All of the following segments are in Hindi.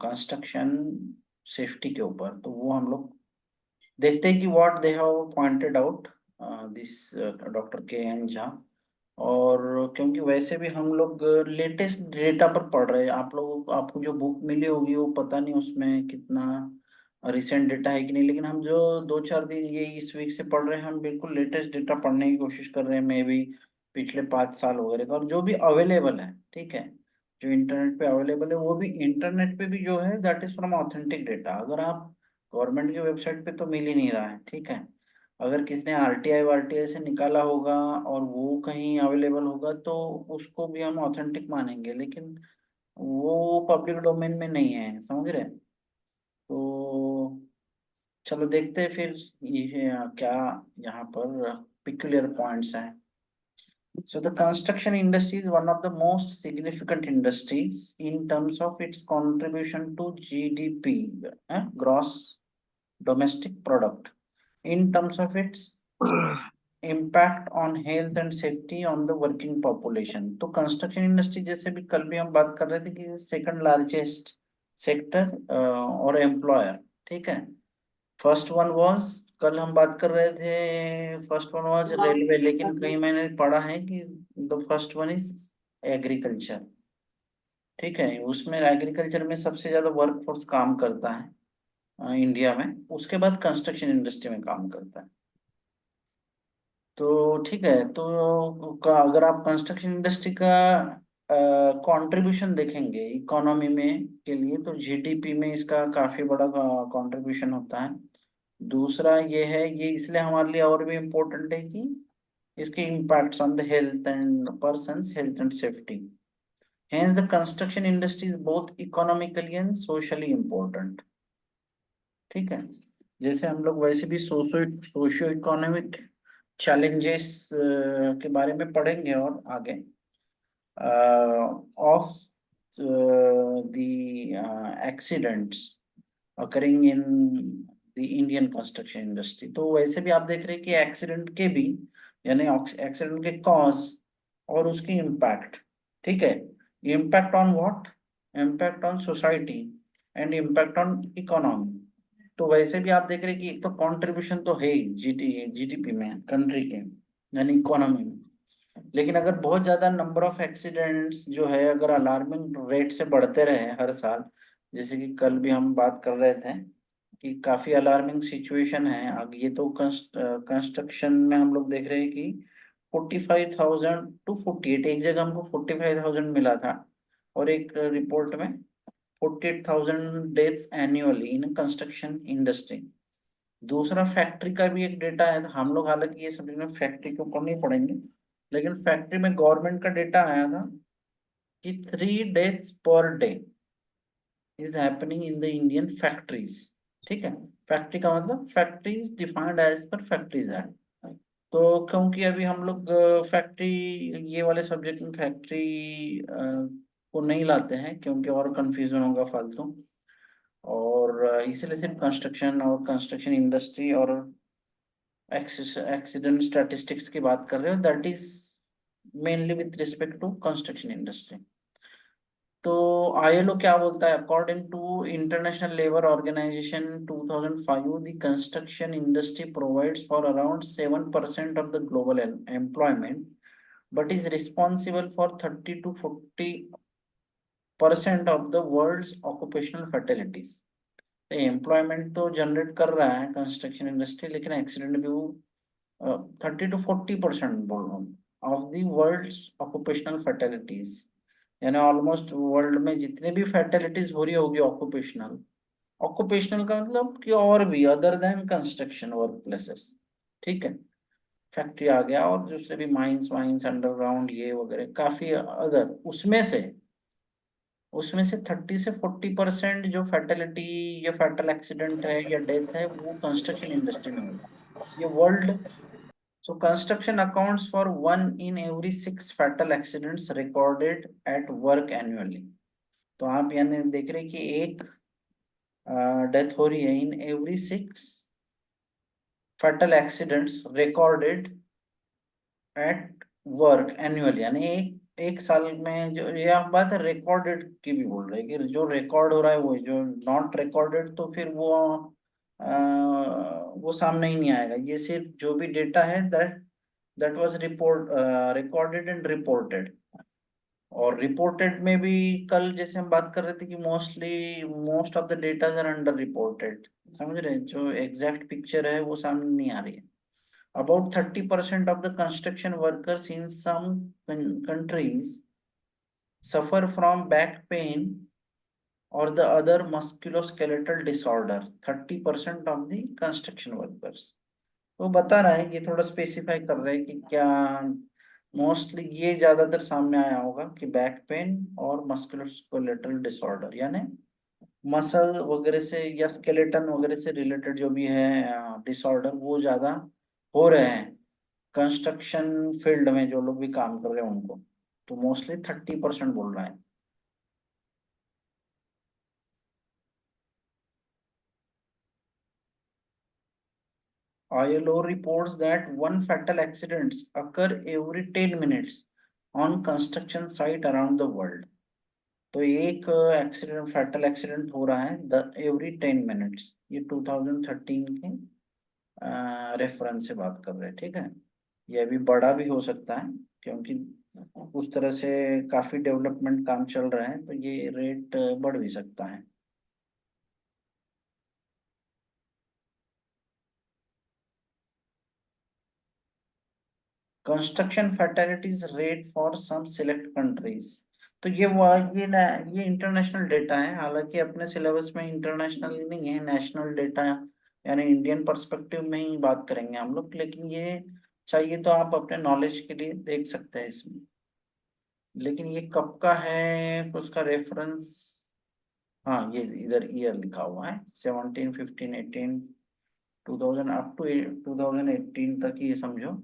कंस्ट्रक्शन सेफ्टी के ऊपर, तो वो हम लोग देखते हैं कि what they have pointed out this doctor K. N.. Jha. और क्योंकि वैसे भी हम लोग लेटेस्ट डेटा पर पढ़ रहे हैं, आप लोगों को आपको जो बुक मिली होगी वो पता नहीं उसमें कितना रिसेंट डेटा है कि नहीं, लेकिन हम जो 2-4 दिन ये इस वीक से पढ़ रहे हैं, हम बिल्कुल लेटेस्ट डेटा पढ़ने की कोशिश कर रहे हैं, मे भी पिछले 5 साल वगैरह का, और जो भी अवेलेबल है, ठीक है, जो इंटरनेट पे अवेलेबल है, वो भी इंटरनेट पे भी जो है that is from authentic data. अगर आप गवर्नमेंट की वेबसाइट पे तो मिल ही नहीं रहा है, ठीक है। अगर किसी ने आरटीआई वारटीआई से निकाला होगा और वो कहीं अवेलेबल होगा तो उसको भी हम ऑथेंटिक मानेंगे, लेकिन वो पब्लिक डोमेन में नहीं है, समझ रहे हैं? तो चलो देखते हैं फिर ये क्या यहाँ पर पिक्यूलियर पॉइंट्स हैं। So the construction industry is one of the most significant industries in terms of its contribution to GDP, gross domestic product, in terms of its impact on health and safety on the working population। तो कंस्ट्रक्शन इंडस्ट्री जैसे भी कल भी हम बात कर रहे थे कि सेकंड लार्जेस्ट सेक्टर और एम्प्लॉयर, ठीक है। फर्स्ट वन वाज, कल हम बात कर रहे थे, फर्स्ट वन वाज रेलवे, लेकिन कहीं मैंने पढ़ा है कि the first one is agriculture, ठीक है। उसमें एग्रीकल्चर में सबसे ज्यादा वर्कफोर्स काम करता है इंडिया में, उसके बाद कंस्ट्रक्शन इंडस्ट्री में काम करता है। तो ठीक है, तो अगर आप कंस्ट्रक्शन इंडस्ट्री का कंट्रीब्यूशन देखेंगे इकोनॉमी में के लिए, तो जीडीपी में इसका काफी बड़ा कंट्रीब्यूशन होता है। दूसरा ये है, ये इसलिए हमारे लिए और भी इम्पोर्टेंट है कि इसके impacts on the health and persons health and safety. Hence the construction industry is both economically and socially important, ठीक है। जैसे हम लोग वैसे भी सोशियो इकोनॉमिक चैलेंजेस के बारे में पढ़ेंगे और आगे of the accidents occurring in the Indian construction industry। तो वैसे भी आप देख रहे हैं कि एक्सीडेंट के भी, यानी एक्सीडेंट के कॉज और उसकी इम्पैक्ट, ठीक है। Impact on what? Impact on society and impact on economy. तो वैसे भी आप देख रहे हैं कि एक तो कंट्रीब्यूशन तो है ही जीडीपी में कंट्री के, यानी इकोनॉमी में, लेकिन अगर बहुत ज्यादा नंबर ऑफ एक्सीडेंट्स जो है अगर अलार्मिंग रेट से बढ़ते रहे हर साल, जैसे कि कल भी हम बात कर रहे थे कि काफी अलार्मिंग सिचुएशन है। अब ये तो कंस्ट्रक्शन में हम लोग देख रहे हैं कि 45,000 टू 48, एक जगह हमको 45,000 मिला था और एक रिपोर्ट में 48,000 deaths annually in construction industry. दूसरा फैक्ट्री का भी एक डेटा है, हम लोग हालांकि ये सब फैक्ट्री के ऊपर नहीं पढ़ेंगे, लेकिन फैक्ट्री में गवर्नमेंट का डेटा आया था कि 3 deaths per day is happening in the Indian factories, ठीक है। फैक्ट्री का मतलब factories defined as per factories act. तो क्योंकि अभी हम लोग फैक्ट्री ये वाले सब्जेक्ट में फैक्ट्री को नहीं लाते हैं क्योंकि और कंफ्यूजन होगा फालतू, और इसीलिए सिर्फ कंस्ट्रक्शन और कंस्ट्रक्शन इंडस्ट्री और एक्सीडेंट स्टैटिस्टिक्स की बात कर रहे हो, that is mainly with respect to construction industry. तो आईएलओ क्या बोलता है? According to International Labour Organization 2005, the construction industry provides for around 7% of the global employment, but is responsible for 30 to 40% of the world's occupational fertilities. Employment तो जनरेट कर रहा है कंस्ट्रक्शन इंडस्ट्री, लेकिन एक्सीडेंट भी वो 30 to 40% बोल रहा हूँ ऑफ द वर्ल्ड्स ऑक्यूपेशनल फर्टिलिटीज, यानी ऑलमोस्ट वर्ल्ड में जितने भी फर्टिलिटीज हो रही होगी ऑक्यूपेशनल, ऑक्यूपेशनल का मतलब कि और भी other than construction work places, ठीक है। फैक्ट्री आ गया और दूसरे भी माइंस वाइंस अंडरग्राउंड ये वगैरह काफी अदर, उसमें से 30 से 40% जो फर्टिलिटी या फैटल एक्सीडेंट है या डेथ है वो कंस्ट्रक्शन इंडस्ट्री में होगा, ये world. So construction accounts for 1 in every 6 fatal accidents recorded at work annually। तो आप यानी देख रहे हैं कि एक डेथ हो रही है in every 6 fatal accidents recorded at work annually, यानी एक एक साल में जो ये आप बात है रिकॉर्डेड की भी बोल रहे हैं कि जो रिकॉर्ड हो रहा है वो जो नॉट रिकॉर्डेड तो फिर वो सामने ही नहीं आएगा। ये सिर्फ जो भी डेटा है that was recorded and reported. और रिपोर्टेड में भी कल जैसे हम बात कर रहे थे कि most of the data are under reported. समझ रहे हैं, जो एग्जैक्ट पिक्चर है वो सामने नहीं आ रही है। About 30% of the construction workers in some countries suffer from back pain or the other musculoskeletal disorder. 30% of the construction workers। तो बता रहा है कि थोड़ा स्पेसिफाई कर रहे हैं कि क्या मोस्टली ये ज्यादातर सामने आया होगा कि बैक पेन और मस्कुलोस्केलेटल डिसऑर्डर, यानी मसल वगैरह से या स्केलेटन वगैरह से रिलेटेड जो भी है डिसऑर्डर वो ज्यादा हो रहे हैं कंस्ट्रक्शन फील्ड में जो लोग भी काम कर रहे हैं उनको। तो मोस्टली 30% बोल रहा है। ILO reports that one fatal accidents occur every 10 minutes on construction site around the world। तो एक एक्सीडेंट फैटल एक्सीडेंट हो रहा है एवरी 10 मिनट्स। ये 2013 के रेफरेंस से बात कर रहे हैं, ठीक है। ये अभी बड़ा भी हो सकता है क्योंकि उस तरह से काफी डेवलपमेंट काम चल रहा है, तो ये रेट बढ़ भी सकता है। Construction fatalities rate for some select countries. तो ये इंटरनेशनल डेटा है, हालांकि अपने सिलेबस में इंटरनेशनल नहीं है, नेशनल डेटा यानी इंडियन पर्सपेक्टिव में ही बात करेंगे हम लोग। लेकिन ये चाहिए तो आप अपने नॉलेज के लिए देख सकते हैं इसमें। लेकिन ये कब का है उसका रेफरेंस, हाँ ये इधर ईयर लिखा हुआ है 17, 15, 18, 2000 अप टू 2018 तक ये समझो।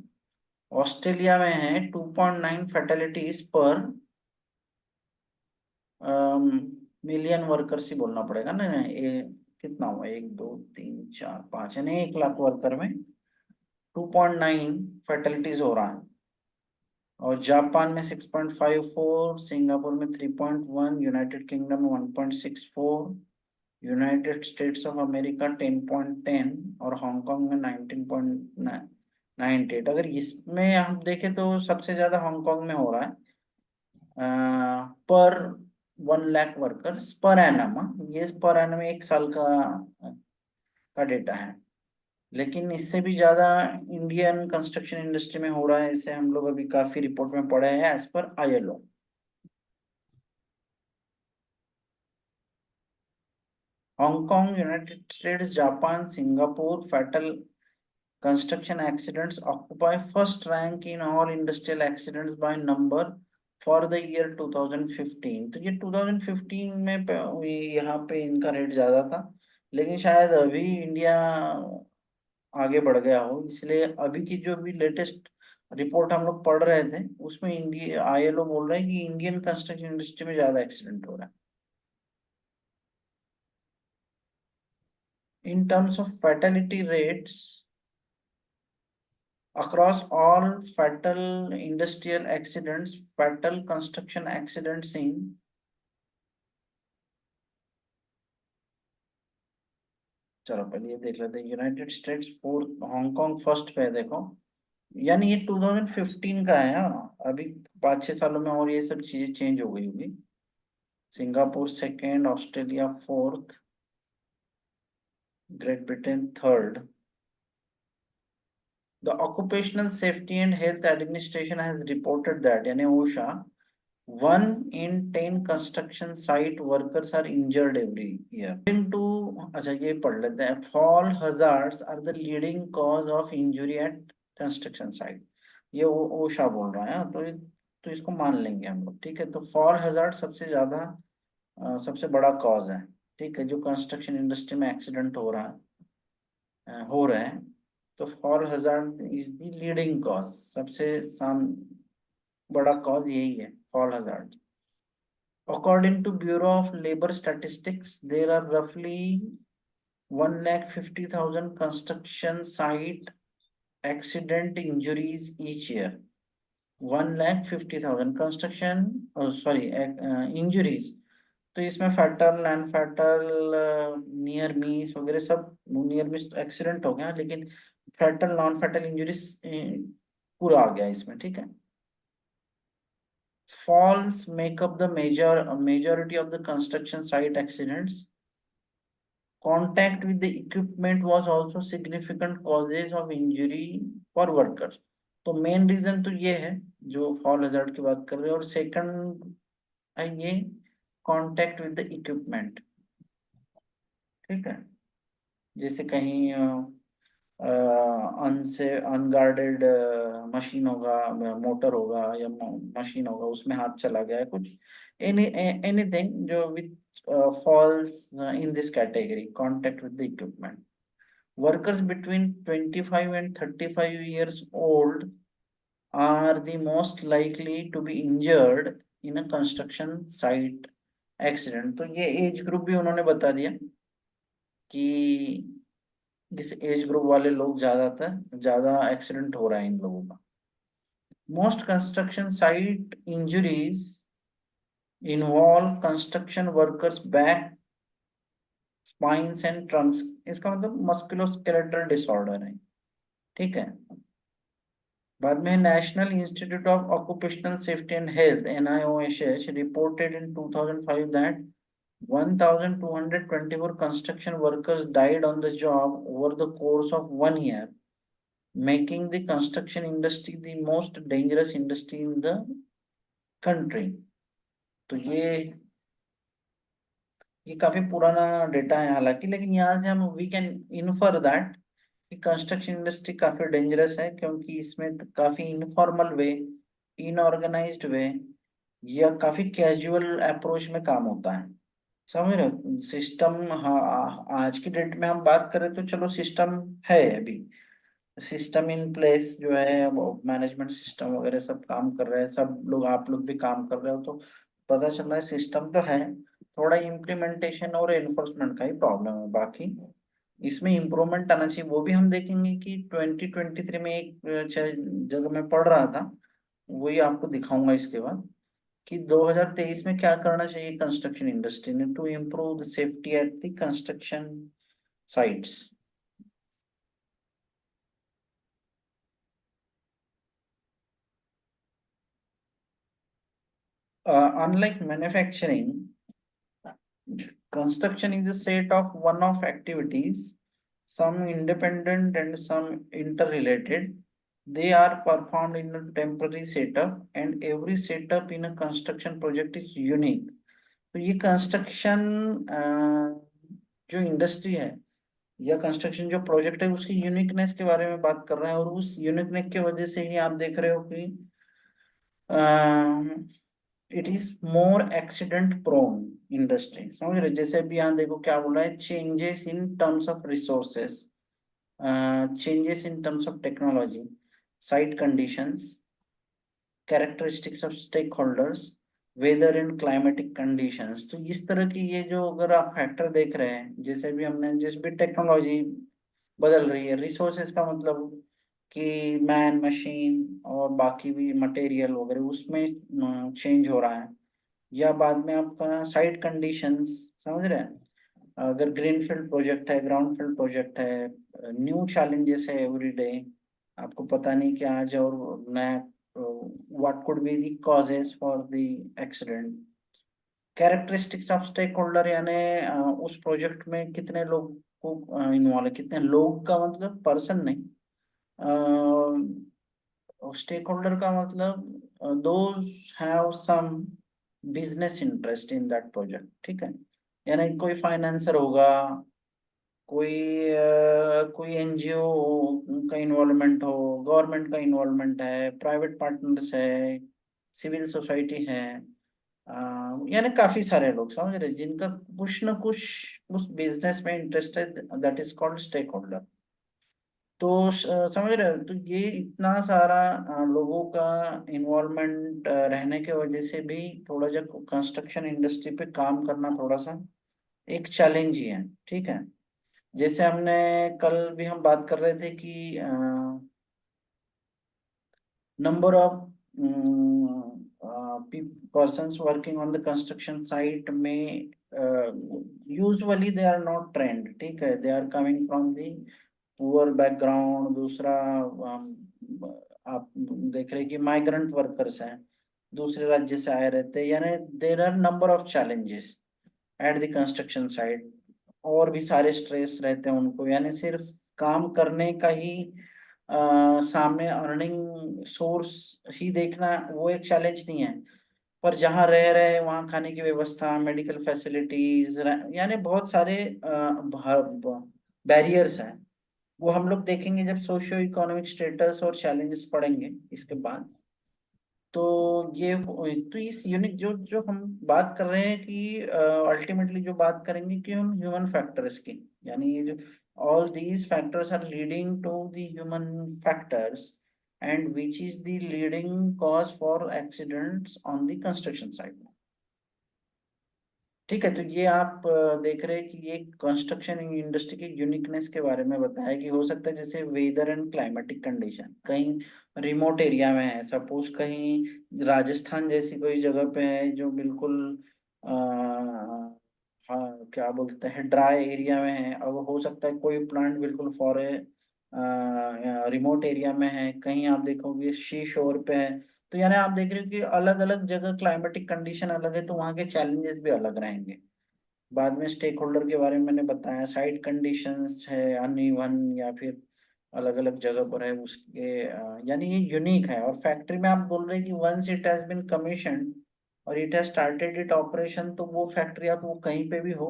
ऑस्ट्रेलिया में है 2.9 फैटेलिटीज पर मिलियन वर्कर्स ही बोलना पड़ेगा ना। ये कितना हुआ, 1, 2, 3, 4, 5 यानी 1 लाख वर्कर में 2.9 फैटेलिटीज हो रहा है। और जापान में 6.54, सिंगापुर में 3.1, यूनाइटेड किंगडम में 1.64, यूनाइटेड स्टेट्स ऑफ अमेरिका 10.10 और हांगकांग में 19.98। अगर इसमें हम देखें तो सबसे ज्यादा हांगकांग में हो रहा है पर 1 लाख वर्कर्स पर एनम। ये पर एनम एक साल का डेटा है। लेकिन इससे भी ज्यादा इंडियन कंस्ट्रक्शन इंडस्ट्री में हो रहा है, इसे हम लोग अभी काफी रिपोर्ट में पढ़े हैं as per ILO। Hong Kong, United States, Japan, Singapore fatal construction accidents occupy first rank in all industrial accidents by number for the year 2015। तो ये 2015 में यहाँ पे इनका रेट ज्यादा था, लेकिन शायद अभी इंडिया आगे बढ़ गया हो, इसलिए अभी की जो भी लेटेस्ट रिपोर्ट हम लोग पढ़ रहे थे उसमें इंडिया ILO बोल रहे हैं कि इंडियन कंस्ट्रक्शन इंडस्ट्री में ज्यादा एक्सीडेंट हो रहा है। इन terms of fatality rates across all fatal industrial accidents, fatal construction accidents in चलो पहले ये देख लेते हैं। United states fourth, Hong Kong first पे है देखो। यानी ये 2015 का है। हाँ अभी 5-6 सालों में और ये सब चीजें चेंज हो गई होगी। Singapore second, Australia fourth, great Britain third. The Occupational Safety and Health Administration has reported that यानी OSHA 1 in 10 construction site workers are injured every year। Into अच्छा ये पढ़ लेते हैं। Fall hazards are the leading cause of injury at construction site। ये OSHA बोल रहा है, तो इसको मान लेंगे हम लोग, ठीक है। तो फॉल हजार्ड सबसे ज्यादा सबसे बड़ा कॉज है, ठीक है, जो कंस्ट्रक्शन इंडस्ट्री में एक्सीडेंट हो रहा है हो रहे हैं। तो fall hazard is the leading cause, सबसे बड़ा कॉज यही है fall hazard. According to Bureau of Labor Statistics, there are roughly 1,50,000 construction site accident injuries each year। 1,50,000 construction, sorry, injuries. तो इसमें fatal, non fatal, near miss वगैरह सब, नियर मिस एक्सीडेंट हो गया, लेकिन फैटल नॉन फैटल इंजरीज पूरा आ गया इसमें, ठीक है। Falls make up the majority of the construction site accidents. Contact with the equipment was also significant causes of injury for workers. तो मेन रीजन तो ये है जो फॉल हैजार्ड की बात कर रहे हैं, और सेकंड है ये कांटेक्ट विद द इक्विपमेंट, ठीक है। जैसे कहीं अनसे अनगार्डेड मशीन होगा, मोटर होगा या मशीन होगा, उसमें हाथ चला गया है कुछ, एनीथिंग जो which falls in this category, contact with the equipment. Workers between 25 and 35 years old are the most likely to be injured in a construction site accident. तो ये एज ग्रुप भी उन्होंने बता दिया कि इस एज ग्रुप वाले लोग ज्यादा एक्सीडेंट हो रहा है इन लोगों का। Most construction site injuries involve construction workers back, spines and Trunks. इसका मतलब मस्कुलोस्केलेटल डिसऑर्डर है, ठीक है। बाद में national institute of occupational safety and health NIOSH reported in 2005 that 1,224 construction workers died on the job over the course of 1 year, making the construction industry the most dangerous industry in the country. तो ये काफी पुराना डेटा है हालांकि, लेकिन यहाँ से हम वी कैन इन्फर दैट कि कंस्ट्रक्शन इंडस्ट्री काफी डेंजरस है, क्योंकि इसमें काफी इनफॉर्मल वे, इनऑर्गेनाइज्ड वे या काफी कैजुअल अप्रोच में काम होता है, समझ रहे हो सिस्टम। हाँ, आज की डेट में हम बात करें तो चलो सिस्टम है अभी, सिस्टम इन प्लेस जो है वो मैनेजमेंट सिस्टम वगैरह सब काम कर रहे हैं, सब लोग, आप लोग भी काम कर रहे हो, तो पता चल रहा है सिस्टम तो है, थोड़ा इम्प्लीमेंटेशन और एनफोर्समेंट का ही प्रॉब्लम है। बाकी इसमें इम्प्रूवमेंट आना चाहिए, वो भी हम देखेंगे कि 2023 में एक जगह मैं पढ़ रहा था, वही आपको दिखाऊंगा इसके बाद, कि 2023 में क्या करना चाहिए कंस्ट्रक्शन इंडस्ट्री ने to improve the safety at the construction sites. Unlike manufacturing, construction is a set of one-off activities, some independent and some interrelated. They are performed in a temporary setup, and every setup in a construction project is unique. तो ये कंस्ट्रक्शन जो इंडस्ट्री है या कंस्ट्रक्शन जो प्रोजेक्ट है उसकी यूनिकनेस के बारे में बात कर रहे हैं, और उस यूनिकनेस की वजह से ही आप देख रहे हो कि it is more accident prone industry, समझ रहे। जैसे अभी यहाँ देखो क्या बोल रहा है, changes in terms of resources, changes in terms of technology, site conditions, characteristics of stake holders, weather and climatic conditions. तो इस तरह की ये जो अगर आप फैक्टर देख रहे हैं, जैसे भी हमने, जैसे भी टेक्नोलॉजी बदल रही है, रिसोर्सेज का मतलब कि मैन मशीन और बाकी भी मटेरियल वगैरह उसमें चेंज हो रहा है, या बाद में आपका साइट कंडीशंस, समझ रहे हैं। अगर ग्रीनफील्ड प्रोजेक्ट है, ग्राउंडफील्ड प्रोजेक्ट है, न्यू चैलेंजेस है एवरी डे, आपको पता नहीं कि आज और नया what could be the causes for the accident. Characteristics of stake holder यानी उस प्रोजेक्ट में कितने लोग को इन्वॉल्व है, कितने लोग का मतलब पर्सन नहीं, स्टेक होल्डर का मतलब those have some business interest in that project, ठीक है। यानी कोई फाइनेंसर होगा, कोई एनजीओ का इन्वॉल्वमेंट हो, गवर्नमेंट का इन्वॉल्वमेंट है, प्राइवेट पार्टनर्स है, सिविल सोसाइटी है, यानी काफी सारे लोग, समझ रहे, जिनका कुछ न कुछ उस बिजनेस में इंटरेस्ट है, that is called stake holder. तो समझ रहे हो, तो ये इतना सारा लोगों का इन्वॉल्वमेंट रहने के वजह से भी थोड़ा जब कंस्ट्रक्शन इंडस्ट्री पे काम करना थोड़ा सा एक चैलेंज ही है, ठीक है। जैसे हमने कल भी हम बात कर रहे थे कि number of persons working on the construction site में usually they are not trained, ठीक है, they are coming from the poor background. दूसरा आप देख रहे हैं कि माइग्रेंट वर्कर्स हैं, दूसरे राज्य से आए रहते हैं, यानी there are number of challenges at the construction site. और भी सारे स्ट्रेस रहते हैं उनको, यानी सिर्फ काम करने का ही सामने अर्निंग सोर्स ही देखना वो एक चैलेंज नहीं है, पर जहाँ रह रहे हैं वहाँ खाने की व्यवस्था, मेडिकल फैसिलिटीज, यानी बहुत सारे बैरियर्स हैं। वो हम लोग देखेंगे जब सोशियो इकोनॉमिक स्टेटस और चैलेंजेस पढ़ेंगे इसके बाद। तो ये तो इस यूनिक जो जो हम बात कर रहे हैं कि अल्टीमेटली जो बात करेंगे कि हम ह्यूमन फैक्टर्स की, यानी ये जो all these factors are leading to the human factors and which is the leading cause for accidents on the construction site. ठीक है, तो ये आप देख रहे हैं कि ये कंस्ट्रक्शन इंडस्ट्री की यूनिकनेस के बारे में बताया कि हो सकता है जैसे वेदर एंड क्लाइमेटिक कंडीशन कहीं रिमोट एरिया में है, सपोज कहीं राजस्थान जैसी कोई जगह पे है जो बिल्कुल हाँ क्या बोलते हैं ड्राई एरिया में है, अब हो सकता है कोई प्लांट बिल्कुल फॉरे रिमोट एरिया में है, कहीं आप देखोगे शी शोर पे है। तो यानी आप देख रहे हो कि अलग अलग जगह क्लाइमेटिक कंडीशन अलग है, तो वहाँ के चैलेंजेस भी अलग रहेंगे। बाद में स्टेक होल्डर के बारे में मैंने बताया, साइट कंडीशंस है अनइवन या फिर अलग अलग जगह पर है उसके यानी ये यूनिक है। और फैक्ट्री में आप बोल रहे हैं कि once it has been commission और it has started it operation, तो वो फैक्ट्री आप वो कहीं पे भी हो,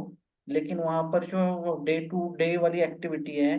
लेकिन वहां पर जो वो डे टू डे वाली एक्टिविटी है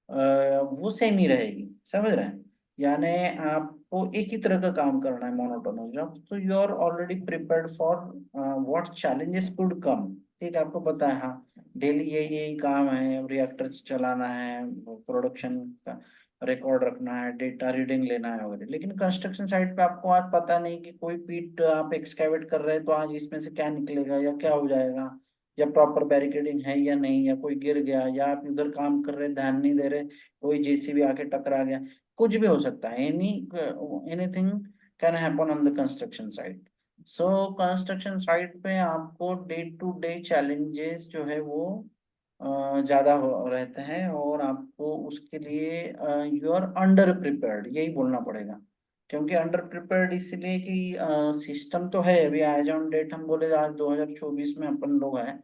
वो सेम ही रहेगी, समझ रहे हैं। यानी आपको एक ही तरह का काम करना है, मोनोटोनस जॉब, तो you are already prepared for what challenges could come. ठीक है, आपको पता है हाँ डेली यही यही काम है, रिएक्टर्स चलाना है, प्रोडक्शन का रिकॉर्ड रखना है, डेटा रीडिंग लेना है वगैरह। लेकिन कंस्ट्रक्शन साइट पे आपको आज पता नहीं कि कोई पीट आप एक्सकैवेट कर रहे हैं तो आज इसमें से क्या निकलेगा या क्या हो जाएगा, या प्रॉपर बैरिकेडिंग है या नहीं, या कोई गिर गया, या आप उधर काम कर रहे ध्यान नहीं दे रहे, कोई जेसीबी आके टकरा गया, कुछ भी हो सकता है। Anything can happen on the construction site. So construction site पे आपको डे टू डे चैलेंजेस जो है वो ज्यादा रहते हैं, और आपको उसके लिए यू आर अंडर प्रिपेयर्ड यही बोलना पड़ेगा। क्योंकि अंडर प्रिपेयर्ड इसलिए कि सिस्टम तो है, अभी एज ऑन डेट हम बोले आज 2024 में अपन लोग हैं,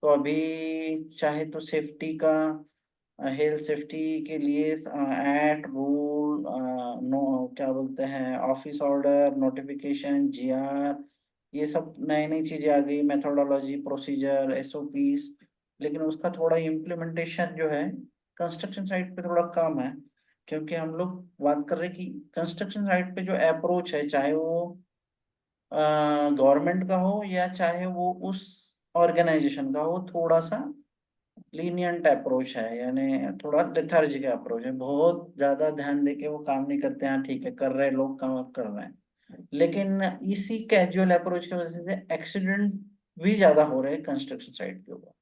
तो अभी चाहे तो सेफ्टी का, हेल्थ सेफ्टी के लिए एक्ट रूल, नो क्या बोलते हैं ऑफिस ऑर्डर नोटिफिकेशन जीआर, ये सब नई नई चीजें आ गई, मेथोडोलॉजी प्रोसीजर एसओपीस। लेकिन उसका थोड़ा इम्प्लीमेंटेशन जो है कंस्ट्रक्शन साइट पे थोड़ा कम है, क्योंकि हम लोग बात कर रहे हैं कि कंस्ट्रक्शन साइट पे जो अप्रोच है, चाहे वो गवर्नमेंट का हो या चाहे वो उस ऑर्गेनाइजेशन का हो, थोड़ा सा लीनियंट अप्रोच है, यानी थोड़ा लेथार्जिक अप्रोच है, बहुत ज्यादा ध्यान देके वो काम नहीं करते हैं। ठीक है, कर रहे लोग काम कर रहे हैं, लेकिन इसी कैजुअल अप्रोच की वजह से एक्सीडेंट भी ज्यादा हो रहे हैं कंस्ट्रक्शन साइट के ऊपर।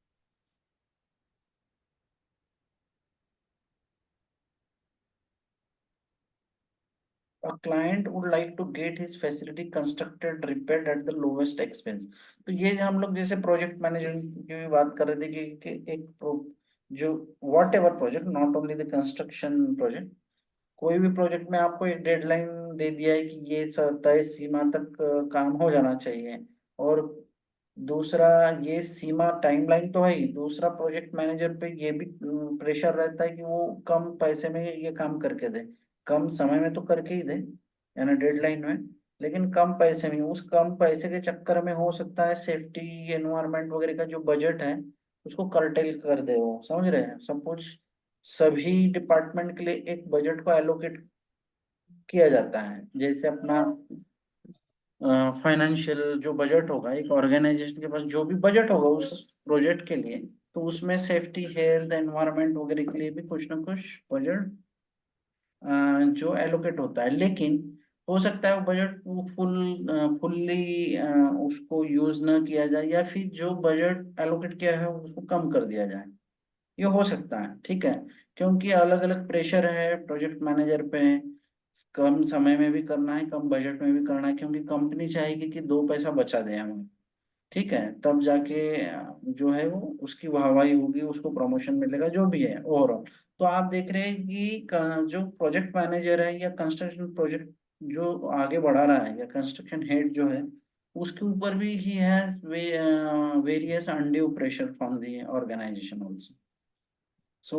A client would like to get his facility constructed repaired at the lowest expense। तो ये जो हम लोग जैसे प्रोजेक्ट मैनेजमेंट की भी बात कर रहे थे कि एक जो what ever project, not only the construction project, कोई भी प्रोजेक्ट में आपको एक डेडलाइन दे दिया है कि ये तय सीमा तक काम हो जाना चाहिए, और दूसरा ये सीमा टाइमलाइन तो है ही, दूसरा प्रोजेक्ट मैनेजर पे ये भी प्रेशर रहता है कि वो कम पैसे में ये काम करके दे, कम समय में तो करके ही दे, यानी डेडलाइन में, लेकिन कम पैसे में। उस कम पैसे के चक्कर में हो सकता है सेफ्टी एनवायरनमेंट वगैरह का जो बजट है उसको कर्टेल कर दे, वो समझ रहे हैं सब कुछ। सभी डिपार्टमेंट के लिए एक बजट को एलोकेट किया जाता है, जैसे अपना फाइनेंशियल जो बजट होगा एक ऑर्गेनाइजेशन के पास, जो भी बजट होगा उस प्रोजेक्ट के लिए, तो उसमें सेफ्टी हेल्थ एनवायरनमेंट वगैरह के लिए भी कुछ ना कुछ बजट जो एलोकेट होता है। लेकिन हो सकता है वो बजट फुल्ली उसको यूज ना किया जाए, या फिर जो बजट एलोकेट किया है उसको कम कर दिया जाए, ये हो सकता है। ठीक है, क्योंकि अलग अलग प्रेशर है प्रोजेक्ट मैनेजर पे, कम समय में भी करना है, कम बजट में भी करना है, क्योंकि कंपनी चाहेगी कि 2 पैसा बचा दें हमें। ठीक है, तब जाके जो है वो उसकी वाहवाही होगी, उसको प्रमोशन मिलेगा, जो भी है ओवरऑल। तो आप देख रहे हैं कि जो प्रोजेक्ट मैनेजर है या कंस्ट्रक्शन प्रोजेक्ट जो आगे बढ़ा रहा है, या कंस्ट्रक्शन हेड जो है, उसके ऊपर भी he has various undue pressure from the organisation also. So,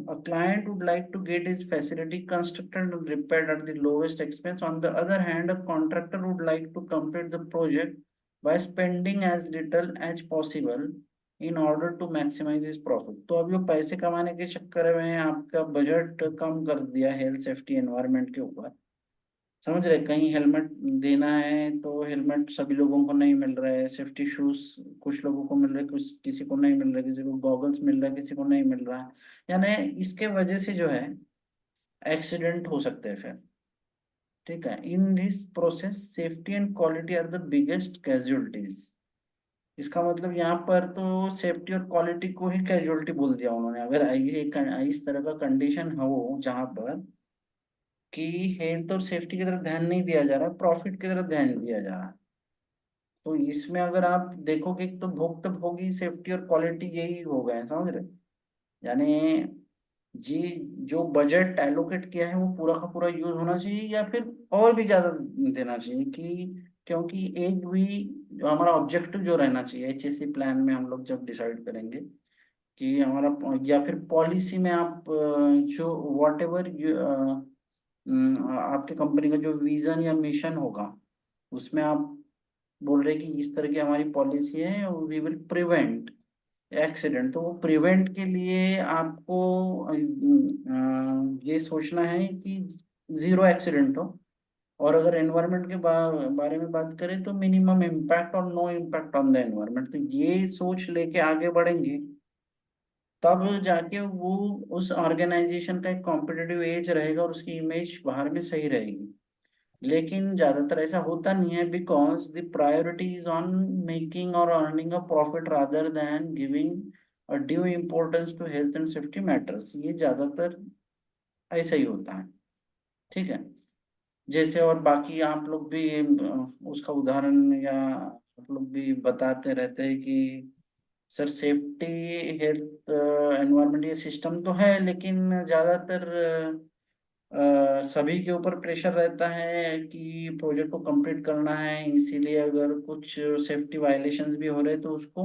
a client would like to get his facility constructed and repaired at the lowest expense. On the other hand, a contractor would like to complete the project by spending as little as possible in order to maximize his profit. तो अब ये पैसे कमाने के चक्कर में आपका बजट कम कर दिया हेल्थ सेफ्टी एनवायरनमेंट के ऊपर। समझ रहे, कहीं हेलमेट देना है तो हेलमेट सभी लोगों को नहीं मिल रहा है, सेफ्टी शूज कुछ लोगों को मिल रहे, कुछ किसी को नहीं मिल रहा, किसी को गॉगल्स मिल रहा है, किसी को नहीं मिल रहा है। यानी इसके वजह से जो है एक्सीडेंट हो सकते हैं फिर। ठीक है, in this process safety and quality are the biggest casualties. इसका मतलब यहाँ पर तो सेफ्टी और क्वालिटी को ही कैजुअलिटी बोल दिया उन्होंने। अगर इस तरह का कंडीशन हो जहाँ पर कि हेल्थ और सेफ्टी की तरफ ध्यान नहीं दिया जा रहा, प्रॉफिट की तरफ ध्यान दिया जा रहा है, तो इसमें अगर आप देखोगे तो भुगत भोगी सेफ्टी और क्वालिटी यही हो गए, समझ रहे। यानी जी, जो बजट एलोकेट किया है वो पूरा का पूरा यूज होना चाहिए, या फिर और भी ज्यादा देना चाहिए, कि क्योंकि एक भी जो हमारा ऑब्जेक्टिव जो रहना चाहिए HSC प्लान में हम लोग जब डिसाइड करेंगे कि हमारा, या फिर पॉलिसी में आप जो वॉट एवर आपके कंपनी का जो विजन या मिशन होगा, उसमें आप बोल रहे कि इस तरह की हमारी पॉलिसी है, वी विल प्रिवेंट एक्सीडेंट। तो वो प्रिवेंट के लिए आपको ये सोचना है कि जीरो एक्सीडेंट हो। और अगर एनवायरनमेंट के बारे में बात करें तो मिनिमम इम्पैक्ट और no impact on the environment. तो ये सोच लेके आगे बढ़ेंगे, तब जाके वो उस ऑर्गेनाइजेशन का एक कॉम्पिटिटिव एज रहेगा और उसकी इमेज बाहर में सही रहेगी। लेकिन ज्यादातर ऐसा होता नहीं है, because the priority is on making और earning a profit rather than giving a due importance to health and safety matters. ये ज्यादातर ऐसा ही होता है। ठीक है, जैसे और बाकी आप लोग भी उसका उदाहरण या आप लोग भी बताते रहते हैं कि सर सेफ्टी हेल्थ एनवायरनमेंट ये सिस्टम तो है, लेकिन ज्यादातर सभी के ऊपर प्रेशर रहता है कि प्रोजेक्ट को कंप्लीट करना है, इसीलिए अगर कुछ सेफ्टी वायलेशंस भी हो रहे तो उसको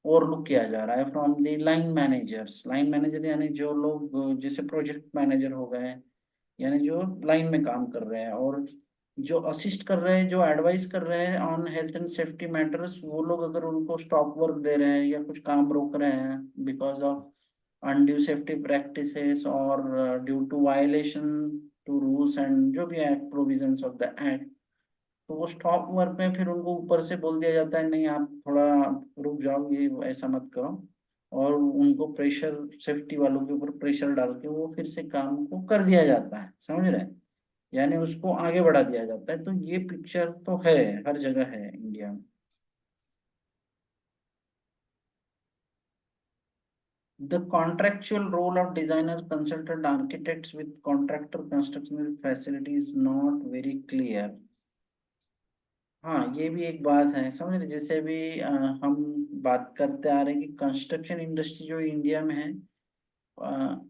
ओवरलुक किया जा रहा है from the line managers. Line manager यानी जो लोग जैसे प्रोजेक्ट मैनेजर हो गए, यानी जो लाइन में काम कर रहे हैं, और जो असिस्ट कर रहे हैं, जो एडवाइस कर रहे हैं on health and safety matters, वो लोग अगर उनको स्टॉप वर्क दे रहे हैं या कुछ काम रोक रहे हैं because of undue safety practices और due to violation to rules and जो भी act provisions of the act, तो वो स्टॉप वर्क में फिर उनको ऊपर से बोल दिया जाता है नहीं आप थोड़ा रुक जाओ, ये ऐसा मत करो। और उनको प्रेशर, सेफ्टी वालों के ऊपर प्रेशर डाल के वो फिर से काम को कर दिया जाता है, समझ रहे हैं। यानी उसको आगे बढ़ा दिया जाता है। तो ये पिक्चर तो है, हर जगह है इंडिया में। The contractual role of designers, consultant, architects with contractor construction facility is not very clear. हाँ, ये भी एक बात है, समझ रहे। जैसे अभी हम बात करते आ रहे हैं कि कंस्ट्रक्शन इंडस्ट्री जो इंडिया में है, अ,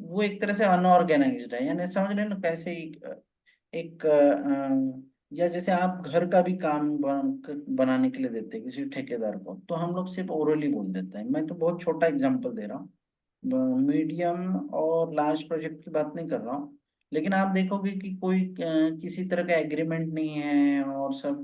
वो एक तरह से अनऑर्गेनाइज्ड है। यानी समझ रहे हैं ना कैसे एक या जैसे आप घर का भी काम बनाने के लिए देते हैं किसी ठेकेदार को, तो हम लोग सिर्फ ओरली बोल देते हैं। मैं तो बहुत छोटा एग्जांपल दे रहा हूँ, मीडियम और लार्ज प्रोजेक्ट की बात नहीं कर रहा हूँ। लेकिन आप देखोगे कि कोई किसी तरह का एग्रीमेंट नहीं है, और सब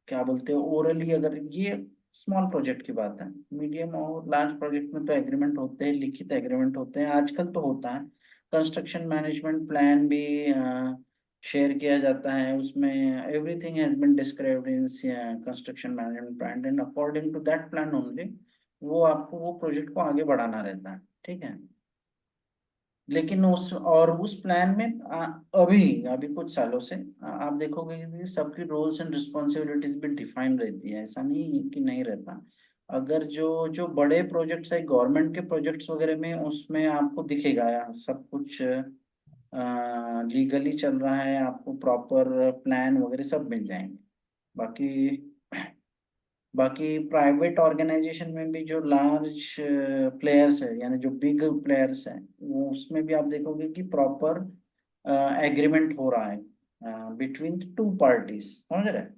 क्या बोलते हैं ओरली, अगर ये स्मॉल प्रोजेक्ट की बात है। मीडियम और लार्ज प्रोजेक्ट में तो एग्रीमेंट होते हैं, लिखित एग्रीमेंट होते हैं, आजकल तो होता है। कंस्ट्रक्शन मैनेजमेंट प्लान भी शेयर किया जाता है, उसमें everything has been described in construction management plan, and according to that plan only वो आपको वो प्रोजेक्ट को आगे बढ़ाना रहता है। ठीक है, लेकिन उस प्लान में अभी अभी कुछ सालों से आप देखोगे कि सबकी रोल्स एंड रिस्पॉन्सिबिलिटीज भी डिफाइन रहती है, ऐसा नहीं है कि नहीं रहता। अगर जो जो बड़े प्रोजेक्ट्स है गवर्नमेंट के प्रोजेक्ट्स वगैरह में, उसमें आपको दिखेगा यार सब कुछ लीगली चल रहा है, आपको प्रॉपर प्लान वगैरह सब मिल जाएंगे। बाकी बाकी प्राइवेट ऑर्गेनाइजेशन में भी जो लार्ज प्लेयर्स है, यानी जो बिग प्लेयर्स हैं, वो उसमें भी आप देखोगे कि प्रॉपर एग्रीमेंट हो रहा है बिटवीन टू पार्टीज, समझ रहे हैं?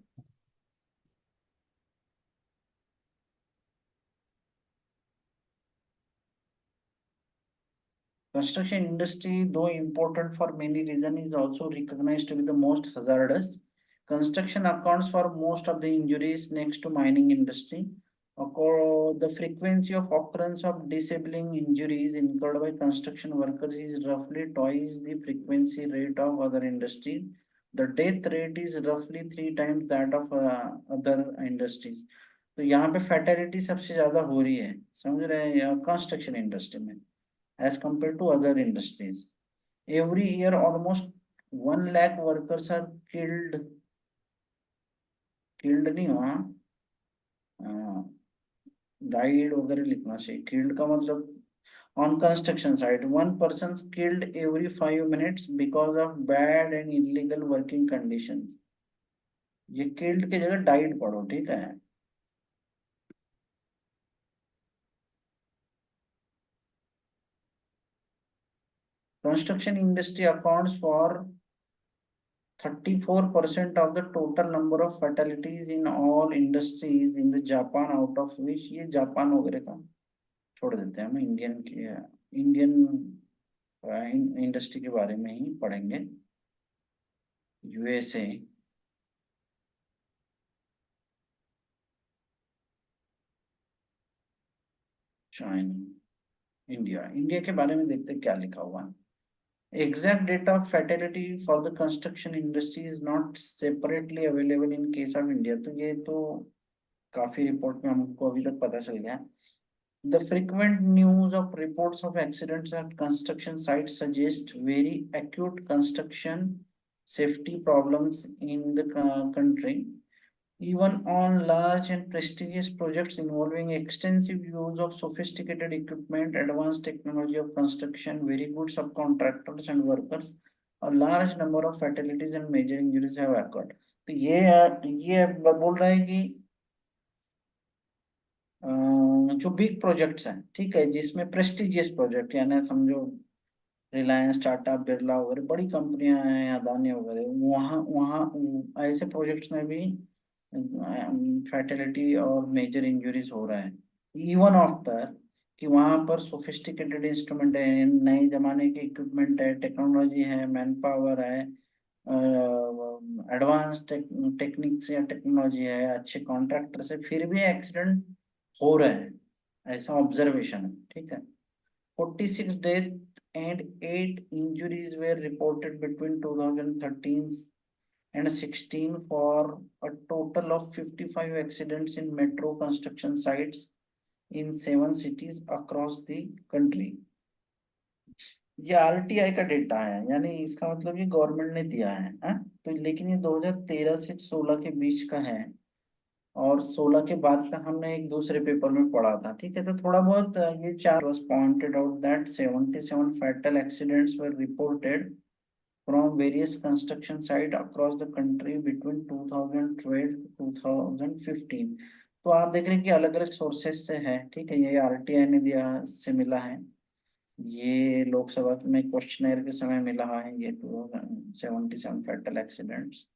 Construction industry, though important for many reasons, is also recognized to be the most hazardous. Construction accounts for most of the injuries next to mining industry. The frequency of occurrence of disabling injuries incurred by construction workers is roughly twice the frequency rate of other industries. The death rate is roughly 3 times that of other industries. तो यहाँ पे फैटेलिटी सबसे ज्यादा हो रही है, समझ रहे हैं, कंस्ट्रक्शन इंडस्ट्री में as compared to other industries. Every year, almost 1 lakh workers are killed. Killed नहीं हुआ, died वगैरह लिखना चाहिए। Killed का मतलब on construction site, one person's killed every 5 minutes because of bad and illegal working conditions. ये killed की जगह died पढ़ो, ठीक है? Construction industry accounts for 34% of the total number of fatalities in all industries in the Japan, out of which ये जापान वगैरह का छोड़ देते हैं, हम इंडियन की इंडियन इंडस्ट्री के बारे में ही पढ़ेंगे। USA, China, India. इंडिया के बारे में देखते हैं क्या लिखा हुआ है। Exact data of fatality for the construction industry is not separately available in case of India। तो ये तो काफी रिपोर्ट में हमको अभी तक पता चल गया। The frequent news of reports of accidents at construction sites suggest very acute construction safety problems in the country. Even on large and prestigious projects involving extensive use of sophisticated equipment, advanced technology of construction, very good subcontractors and workers, a large number of fatalities and major injuries have occurred। तो ये बोल रहा है कि जो बिग प्रोजेक्ट्स हैं, ठीक है, जिसमें प्रेस्टिजियस प्रोजेक्ट, यानी समझो रिलायंस, टाटा, बिरला वगैरह बड़ी कंपनियां हैं, अदानी वगैरह, वहाँ वहाँ ऐसे प्रोजेक्ट्स में भी फैटिलिटी और मेजर इंजरीज हो रहा है। इवन आफ्टर कि वहाँ पर सोफिस्टिकेटेड इंस्ट्रूमेंट है, नए जमाने के इक्विपमेंट है, टेक्नोलॉजी है, मैन पावर है, एडवांस टेक्निक्स या टेक्नोलॉजी है, अच्छे कॉन्ट्रैक्टर से, फिर भी एक्सीडेंट हो रहे हैं, ऐसा ऑब्जर्वेशन है, ठीक है। 46 death and 8 injuries were reported between 2013 and 16 for a total of 55 accidents in metro construction sites in 7 cities across the country। ये आरटीआई का डेटा है, यानी इसका मतलब ये गवर्नमेंट ने दिया है, हाँ? तो लेकिन ये 2013 से 16 के बीच का है, और 16 के बाद का हमने एक दूसरे पेपर में पढ़ा था, ठीक है। तो थोड़ा बहुत ये चार was pointed out that 77 fatal accidents were reported from various construction site across the country between 2012 to 2015। तो आप देख रहे हैं कि अलग अलग सोर्सेस से है, ठीक है। ये आरटीआई ने दिया से मिला है, ये लोकसभा में क्वेश्चनर के समय मिला है, ये 77 fatal accidents.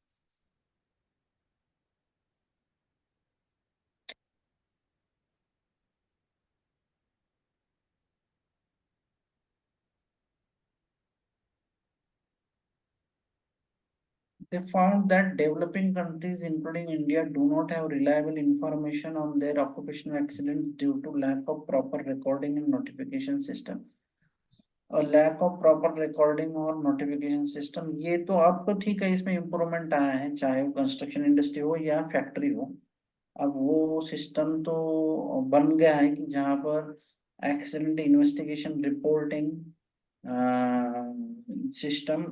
They found that developing countries, including India, do not have reliable information on their occupational accidents due to lack of proper recording and notification system। और लैक ऑफ प्रॉपर रिकॉर्डिंग और नोटिफिकेशन सिस्टम, ये तो अब तो ठीक है, इसमें इम्प्रूवमेंट आया है, चाहे वो कंस्ट्रक्शन इंडस्ट्री हो या फैक्ट्री हो। अब वो सिस्टम तो बन गया है कि जहाँ पर एक्सीडेंट इन्वेस्टिगेशन रिपोर्टिंग सिस्टम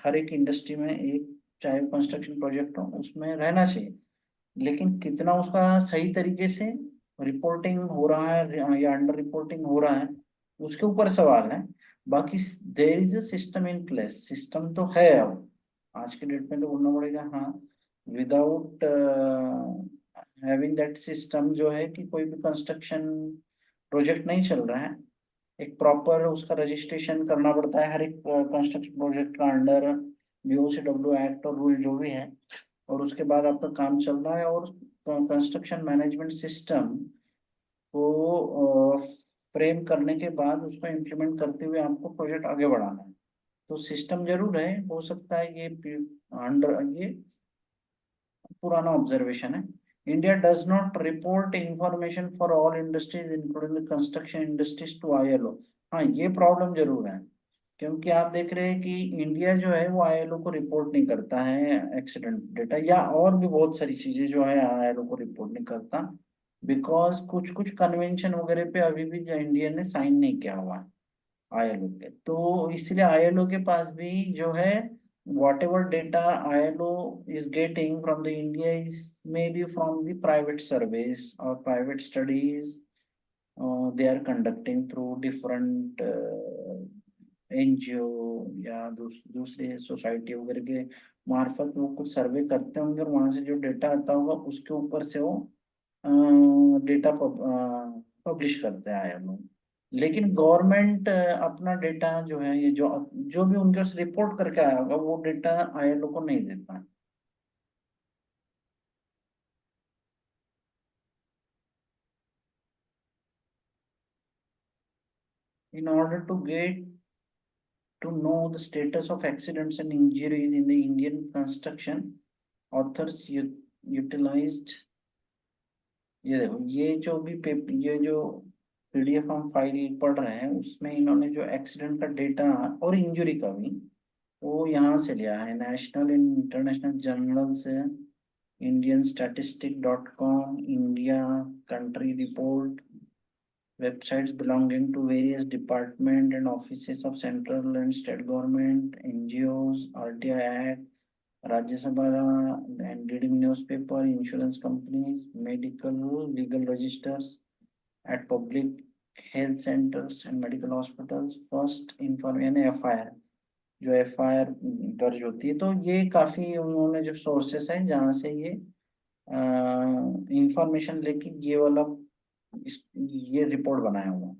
हर एक इंडस्ट्री में, एक चाहे कंस्ट्रक्शन प्रोजेक्ट हो उसमें रहना चाहिए। लेकिन कितना उसका सही तरीके से रिपोर्टिंग हो रहा है या अंडर रिपोर्टिंग हो रहा है, उसके ऊपर सवाल है। बाकी there is a system in place, system तो है अब आज के डेट में, तो बोलना पड़ेगा हाँ। विदाउट हैविंग दैट सिस्टम जो है कि कोई भी कंस्ट्रक्शन प्रोजेक्ट नहीं चल रहा है। एक प्रॉपर उसका रजिस्ट्रेशन करना पड़ता है हर एक कंस्ट्रक्शन प्रोजेक्ट का अंडर बीओसीडब्ल्यू एक्ट और रूल जो भी है, और उसके बाद आपका काम चल रहा है। और कंस्ट्रक्शन मैनेजमेंट सिस्टम को फ्रेम करने के बाद उसको इम्प्लीमेंट करते हुए आपको प्रोजेक्ट आगे बढ़ाना है। तो सिस्टम जरूर है, हो सकता है ये अंडर ये पुराना ऑब्जर्वेशन है। India does not report information for all industries including construction industries to ILO. हाँ, ये प्रॉब्लम जरूर है, क्योंकि आप देख रहे हैं कि इंडिया जो है वो आईएलओ को रिपोर्ट नहीं करता है एक्सीडेंट डेटा, या और भी बहुत सारी चीजें जो है आईएलओ को रिपोर्ट नहीं करता, बिकॉज कुछ कुछ कन्वेंशन वगैरह पे अभी भी जो इंडिया ने साइन नहीं किया हुआ है आईएलओ के। तो इसलिए आईएलओ के पास भी जो है whatever data ILO is getting from the India is maybe from the private surveys or private studies they are conducting through different NGO या दूसरे सोसाइटी वगैरह के मार्फत वो कुछ सर्वे करते होंगे, और वहां से जो डेटा आता होगा उसके ऊपर से वो डेटा पब्लिश करते हैं आया लोग। लेकिन गवर्नमेंट अपना डेटा जो है ये जो जो भी उनके रिपोर्ट करके आया होगा वो डेटा आईएलओ को नहीं देता है। In order to get to know the status of accidents and injuries in the Indian construction, authors utilized, ये देखो ये जो भी पेपर ये जो पीडीएफ हम फाइल पढ़ रहे हैं उसमें इन्होंने जो एक्सीडेंट का डेटा और इंजरी का भी वो यहाँ से लिया है नेशनल एंड इंटरनेशनल जर्नल से, Indian statistic dot com, India country report, websites belonging to various department and offices of central and state government, NGOs, RTI Act, Rajya Sabha and reading newspaper, insurance companies, medical legal registers at public health centers and medical hospitals, first information FIR, जो FIR दर्ज होती है। तो ये काफी उन्होंने जो सोर्सेस हैं जहाँ से ये इंफॉर्मेशन लेके ये वाला ये रिपोर्ट बनाया हुआ है।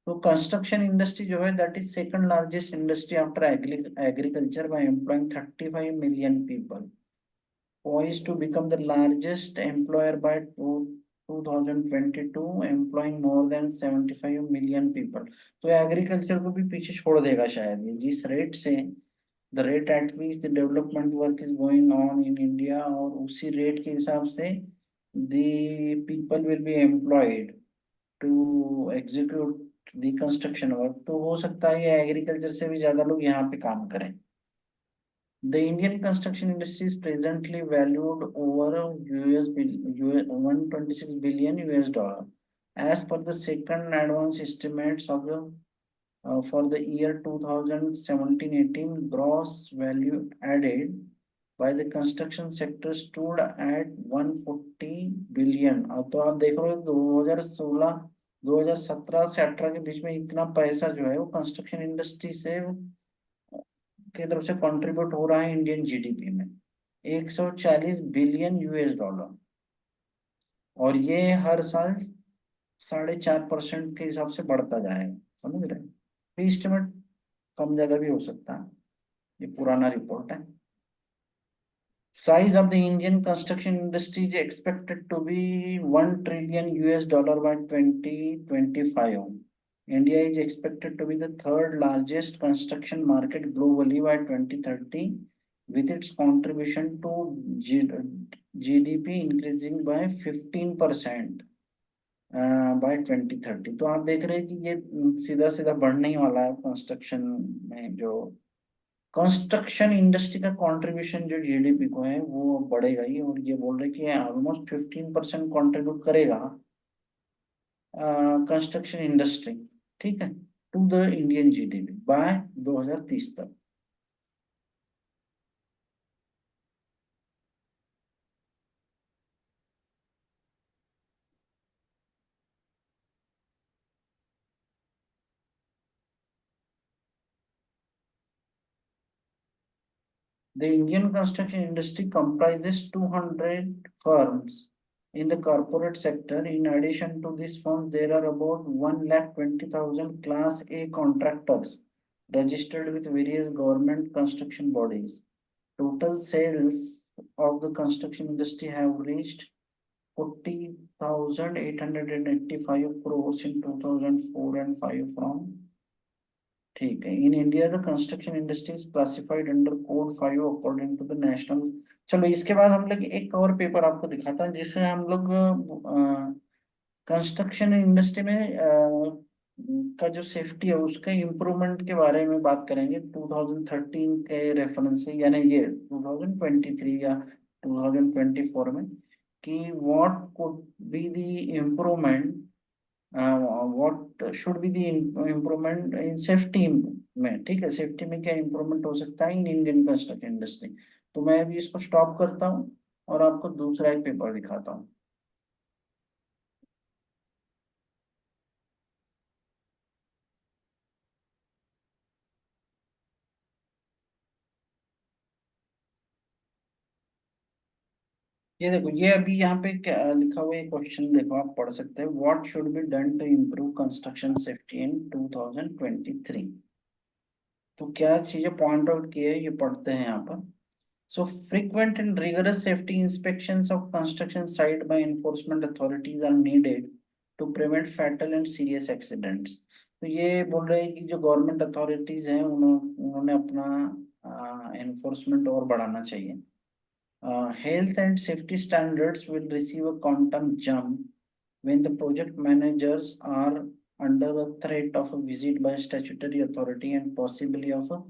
तो कंस्ट्रक्शन इंडस्ट्री जो है that is second largest industry after agriculture by employing 35 million people, poised to become the largest employer by 2022, employing more than 75 million people। तो एग्रीकल्चर को भी पीछे छोड़ देगा शायद ये, जिस रेट से the rate at which the development work is going on in India, और उसी रेट के हिसाब से the people will be employed to execute the construction work. तो हो सकता है ये एग्रीकल्चर से भी ज्यादा लोग यहाँ पे काम करें। The Indian construction industry is presently valued over US 126 billion US dollar. As per the second advance estimates of the for the year 2017-18, gross value added by the construction sector stood at 140 billion। अब तो आप देख रहे हो 2016 2017 से 18 के बीच में इतना पैसा जो है वो कंस्ट्रक्शन इंडस्ट्री से की तरफ से कंट्रीब्यूट हो रहा है इंडियन जीडीपी में 140 बिलियन यूएस डॉलर। और ये हर साल 4.5% के हिसाब से बढ़ता जाएगा, समझ रहे? एस्टिमेट कम ज्यादा भी हो सकता है, ये पुराना रिपोर्ट है। Size of the Indian construction industry is expected to be 1 trillion US dollar by 2025. India is expected to be the third largest construction market globally by 2030, with its contribution to GDP increasing by 15% by 2030। तो आप देख रहे हैं कि ये सीधा सीधा बढ़ने ही वाला है कंस्ट्रक्शन में, जो कंस्ट्रक्शन इंडस्ट्री का कंट्रीब्यूशन जो जीडीपी को है वो बढ़ेगा ही, और ये बोल रहे कि ऑलमोस्ट 15% कंट्रीब्यूट करेगा कंस्ट्रक्शन इंडस्ट्री, ठीक है, to the Indian GDP by 2030 तक। The Indian construction industry comprises 200 firms in the corporate sector. In addition to these firms, there are about 1,20,000 Class A contractors registered with various government construction bodies. Total sales of the construction industry have reached 40,885 crores in 2004 and 5 from, ठीक है, in India the construction industry is classified under code 5 according to the national. चलो इसके बाद हम लोग एक और पेपर आपको दिखाता है जिससे हम लोग कंस्ट्रक्शन इंडस्ट्री में का जो सेफ्टी है उसके इम्प्रूवमेंट के बारे में बात करेंगे 2013 के रेफरेंस से, यानी ये 2023 या 2024 में, कि what could be the improvement, what should be the improvement in safety में। ठीक है, सेफ्टी में क्या इम्प्रूवमेंट हो सकता है इन इंडियन कंस्ट्रक्शन इंडस्ट्री। तो मैं अभी इसको स्टॉप करता हूँ और आपको दूसरा एक पेपर दिखाता हूँ। ये देखो, ये अभी यहाँ पे क्या लिखा हुआ है क्वेश्चन, देखो आप पढ़ सकते हैं। What should be done to improve construction safety in 2023। तो क्या चीजें पॉइंट आउट की है ये पढ़ते हैं यहाँ पर। So frequent and rigorous safety inspections of construction site by enforcement authorities are needed to prevent fatal and serious accidents। तो ये बोल रहे हैं कि जो गवर्नमेंट अथॉरिटीज हैं उन्होंने अपना एनफोर्समेंट और बढ़ाना चाहिए। Health and safety standards will receive a quantum jump when the project managers are under the threat of a visit by a statutory authority and possibly of a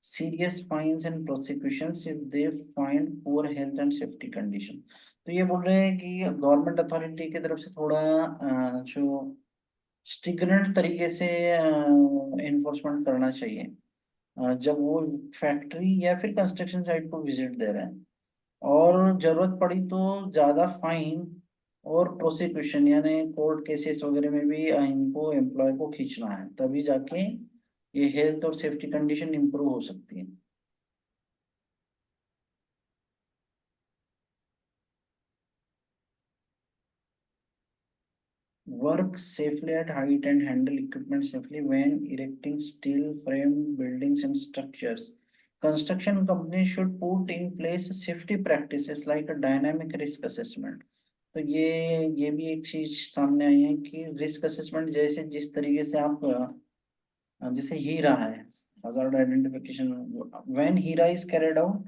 serious fines and prosecutions if they find poor health and safety condition। तो ये बोल रहे हैं कि गवर्नमेंट अथॉरिटी की तरफ से थोड़ा जो स्ट्रिक्ट तरीके से एनफोर्समेंट करना चाहिए जब वो फैक्ट्री या फिर कंस्ट्रक्शन साइट को विजिट दे रहे हैं, और जरूरत पड़ी तो ज्यादा फाइन और प्रोसिक्यूशन यानी कोर्ट केसेस वगैरह में भी इनको एम्प्लॉय को खींचना है, तभी जाके ये हेल्थ और सेफ्टी कंडीशन इंप्रूव हो सकती है। Work safely at height and handle equipment safely when erecting steel frame buildings and structures. Construction companies should put in place safety practices like a dynamic risk assessment। तो ये भी एक चीज सामने आई है कि रिस्क असेसमेंट जैसे जिस तरीके से आप जैसे हीरा है, hazard identification, when HIRA is carried out.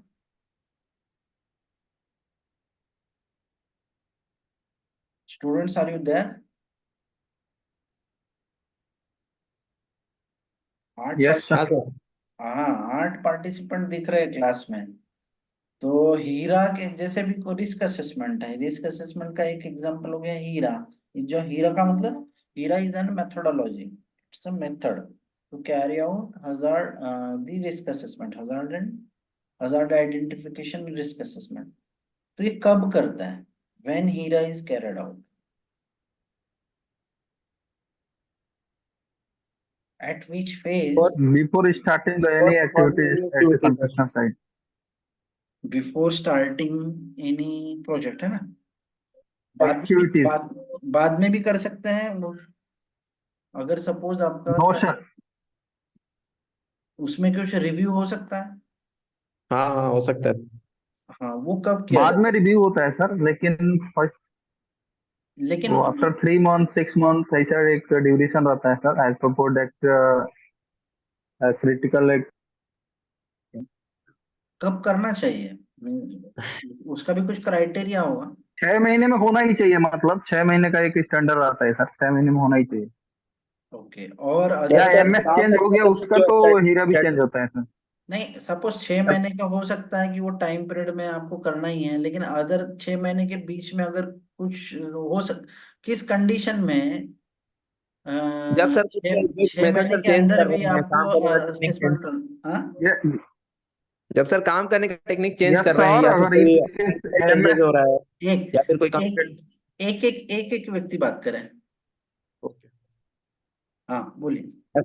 Students are you there? आठ यस पार्ट, सर। हाँ 8 पार्टिसिपेंट दिख रहे हैं क्लास में। तो हीरा के जैसे भी कोई रिस्क असेसमेंट है, रिस्क असेसमेंट का एक एग्जांपल हो गया हीरा। जो हीरा का मतलब, HIRA is an methodology, it's a method to carry out hazard the risk assessment, hazard identification risk assessment. तो ये कब करता है? When HIRA is carried out, at which और phase, before starting any activities at the activity है। Construction site. Before starting any project, है ना। बाद में भी एक्टिविटीज। बाद में भी कर सकते हैं वो। अगर सपोज आपका नो सर। उसमें कुछ रिव्यू हो सकता है। हाँ हाँ, हो सकता है। हाँ, वो कब किया बाद जाता में रिव्यू होता है सर, लेकिन फर्स्ट है लेकिन वो आफ्टर 3 मंथ 6 मंथ ऐसा एक ड्यूरेशन रहता है sir, as per product critical एक। कब करना चाहिए? उसका भी कुछ क्राइटेरिया होगा। 6 महीने में होना ही चाहिए, मतलब 6 महीने का एक स्टैंडर्ड आता है सर, 6 महीने में होना ही चाहिए। ओके, और या जब अदर, सर एमएस काम चेंज हो करने गया का उसका जो तो हीरा भी स्टैंड चेंज होता है सर। नहीं सपोज 6 महीने का हो सकता है कि वो टाइम पीरियड में आपको करना ही है, लेकिन अदर 6 महीने के बीच में अगर कुछ हो सक, किस कंडीशन में जब सर छह मेथड महीने सर के चेंज अंदर कर भी रहे हैं, आपको काम करने का टेक्निक चेंज, असेसमेंट कर, हाँ। ये जब सर काम करने का टेक्निक चेंज यस कर रहे हैं सर, या फिर अगर इन कोई केस चेंजेस एमएस हो रहा है एक या फिर कोई एक कंप्यूटर। एक व्यक्ति बात करें। हाँ बोलिए।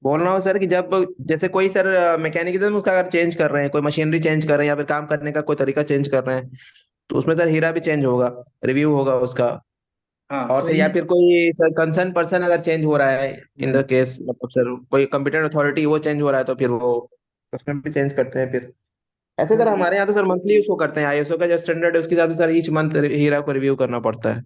बोल रहा हूँ सर कि जब जैसे कोई सर मैकेनिज्म उसका अगर चेंज कर रहे हैं, कोई मशीनरी चेंज कर रहे हैं या फिर काम करने का कोई तरीका चेंज कर रहे हैं, तो उसमें सर हीरा भी चेंज होगा, रिव्यू होगा उसका। हाँ और तो सर या फिर कोई सर कंसर्न पर्सन अगर चेंज हो रहा है, इन द केस मतलब सर कोई कंपिटेंट अथॉरिटी वो चेंज हो रहा है, तो फिर वो उसमें भी चेंज करते हैं फिर। ऐसे तो सर हमारे यहाँ तो सर मंथली उसको करते हैं, आईएसओ का जो स्टैंडर्ड है उसके हिसाब से सर ईच मंथ हीरा को रिव्यू करना पड़ता है।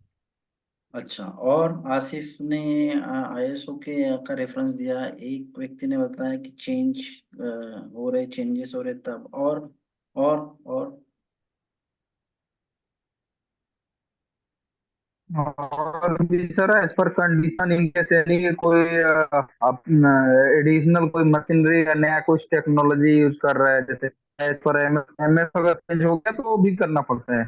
अच्छा, और आसिफ ने आईएसओ के का रेफरेंस दिया, एक व्यक्ति ने बताया कि चेंज हो रहे, चेंजेस हो रहे तब, और और भी सर एज पर कंडीशन इनके से नहीं कोई एडिशनल कोई मशीनरी या नया कुछ टेक्नोलॉजी यूज कर रहा है, जैसे एज पर एमएस अगर चेंज हो गया तो वो भी करना पड़ता है।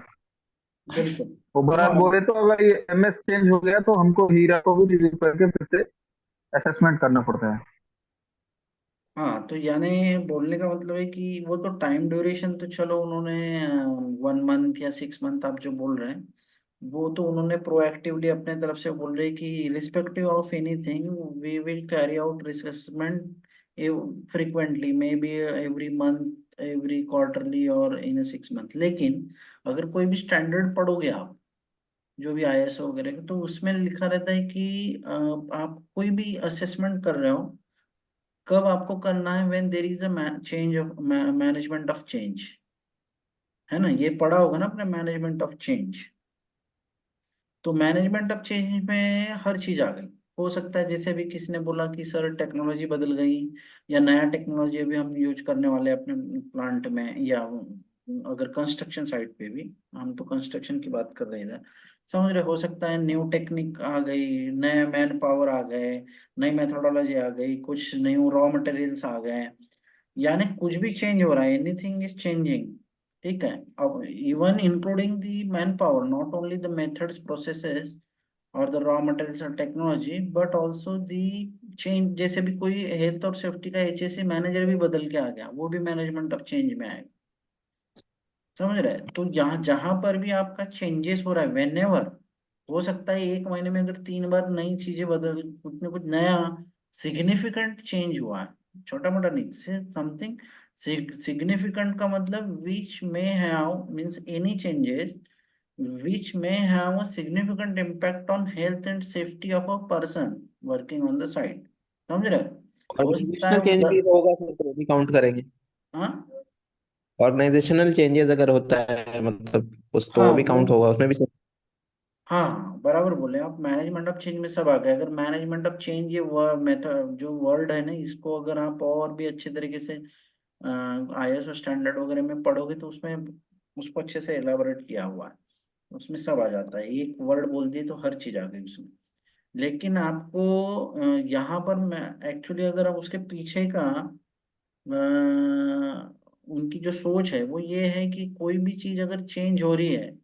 बिल्कुल। ओवरऑल हाँ बोले तो अगर ये एमएस चेंज हो गया तो हमको हीरा को भी रिव्यू करके फिर से असेसमेंट करना पड़ता है। हाँ, तो यानी बोलने का मतलब है कि वो तो टाइम ड्यूरेशन तो चलो उन्होंने 1 मंथ या 6 मंथ आप जो बोल रहे हैं, वो तो उन्होंने प्रोएक्टिवली अपने तरफ से बोल रहे हैं कि respective of anything we will carry out risk assessment frequently, may be every month, every quarterly और इन 6 मंथ। लेकिन अगर कोई भी स्टैंडर्ड पढ़ोगे आप, जो भी आईएसओ वगैरह का, तो उसमें लिखा रहता है कि आप कोई भी असेसमेंट कर रहे हो, कब आपको करना है, when there is a change of management of change, है ना, ये पढ़ा होगा ना आपने, मैनेजमेंट ऑफ चेंज। तो मैनेजमेंट ऑफ चेंज में हर चीज आ गई। हो सकता है जैसे भी किसी ने बोला कि सर टेक्नोलॉजी बदल गई, या नया टेक्नोलॉजी अभी हम यूज करने वाले हैं अपने प्लांट में, या अगर कंस्ट्रक्शन साइट पे भी, हम तो कंस्ट्रक्शन की बात कर रहे थे, समझ रहे, हो सकता है न्यू टेक्निक आ गई, नए मैन पावर आ गए, नई मेथोडोलॉजी आ गई, कुछ न्यू रॉ मटेरियल्स आ गए, यानी कुछ भी चेंज हो रहा है, एनीथिंग इज चेंजिंग। ठीक है, अब even including the man power, not only the methods, processes और द रॉ मटेरियल्स और technology, but also the change. जैसे भी कोई हेल्थ और सेफ्टी का एचएससी मैनेजर भी बदल के आ गया, वो भी मैनेजमेंट ऑफ चेंज में आएगा। समझ रहे हैं? तो यहाँ जहां पर भी आपका चेंजेस हो रहा है, वेन एवर, हो सकता है 1 महीने में अगर 3 बार नई चीजें बदल, कुछ ना कुछ नया सिग्निफिकेंट चेंज हुआ है, छोटा मोटा नहीं, समथिंग सिग्निफिकेंट का मतलब विच में have means any changes which may have a significant impact on health and safety of a person working on the site। समझ रहे हो? हो सकता है ऑर्गेनाइजेशनल वो चेंज भी होगा सर तो वो भी काउंट करेंगे। हाँ ऑर्गेनाइजेशनल चेंजेस अगर होता है मतलब उस तो हाँ वो भी वो काउंट होगा उसमें भी। हाँ हाँ, बराबर बोले आप, मैनेजमेंट ऑफ चेंज में सब आ गया। अगर मैनेजमेंट ऑफ चेंज ये मेथड जो वर्ड है ना, इसको अगर आप और भी अच्छे तरीके से आईएसओ स्टैंडर्ड वगैरह में पढ़ोगे, तो उसमें उसको अच्छे से एलाबोरेट किया हुआ है, उसमें सब आ जाता है, एक वर्ड बोल दिए तो हर चीज आ गई उसमें। लेकिन आपको यहाँ पर मैं एक्चुअली, अगर आप उसके पीछे का उनकी जो सोच है वो ये है कि कोई भी चीज अगर चेंज हो रही है,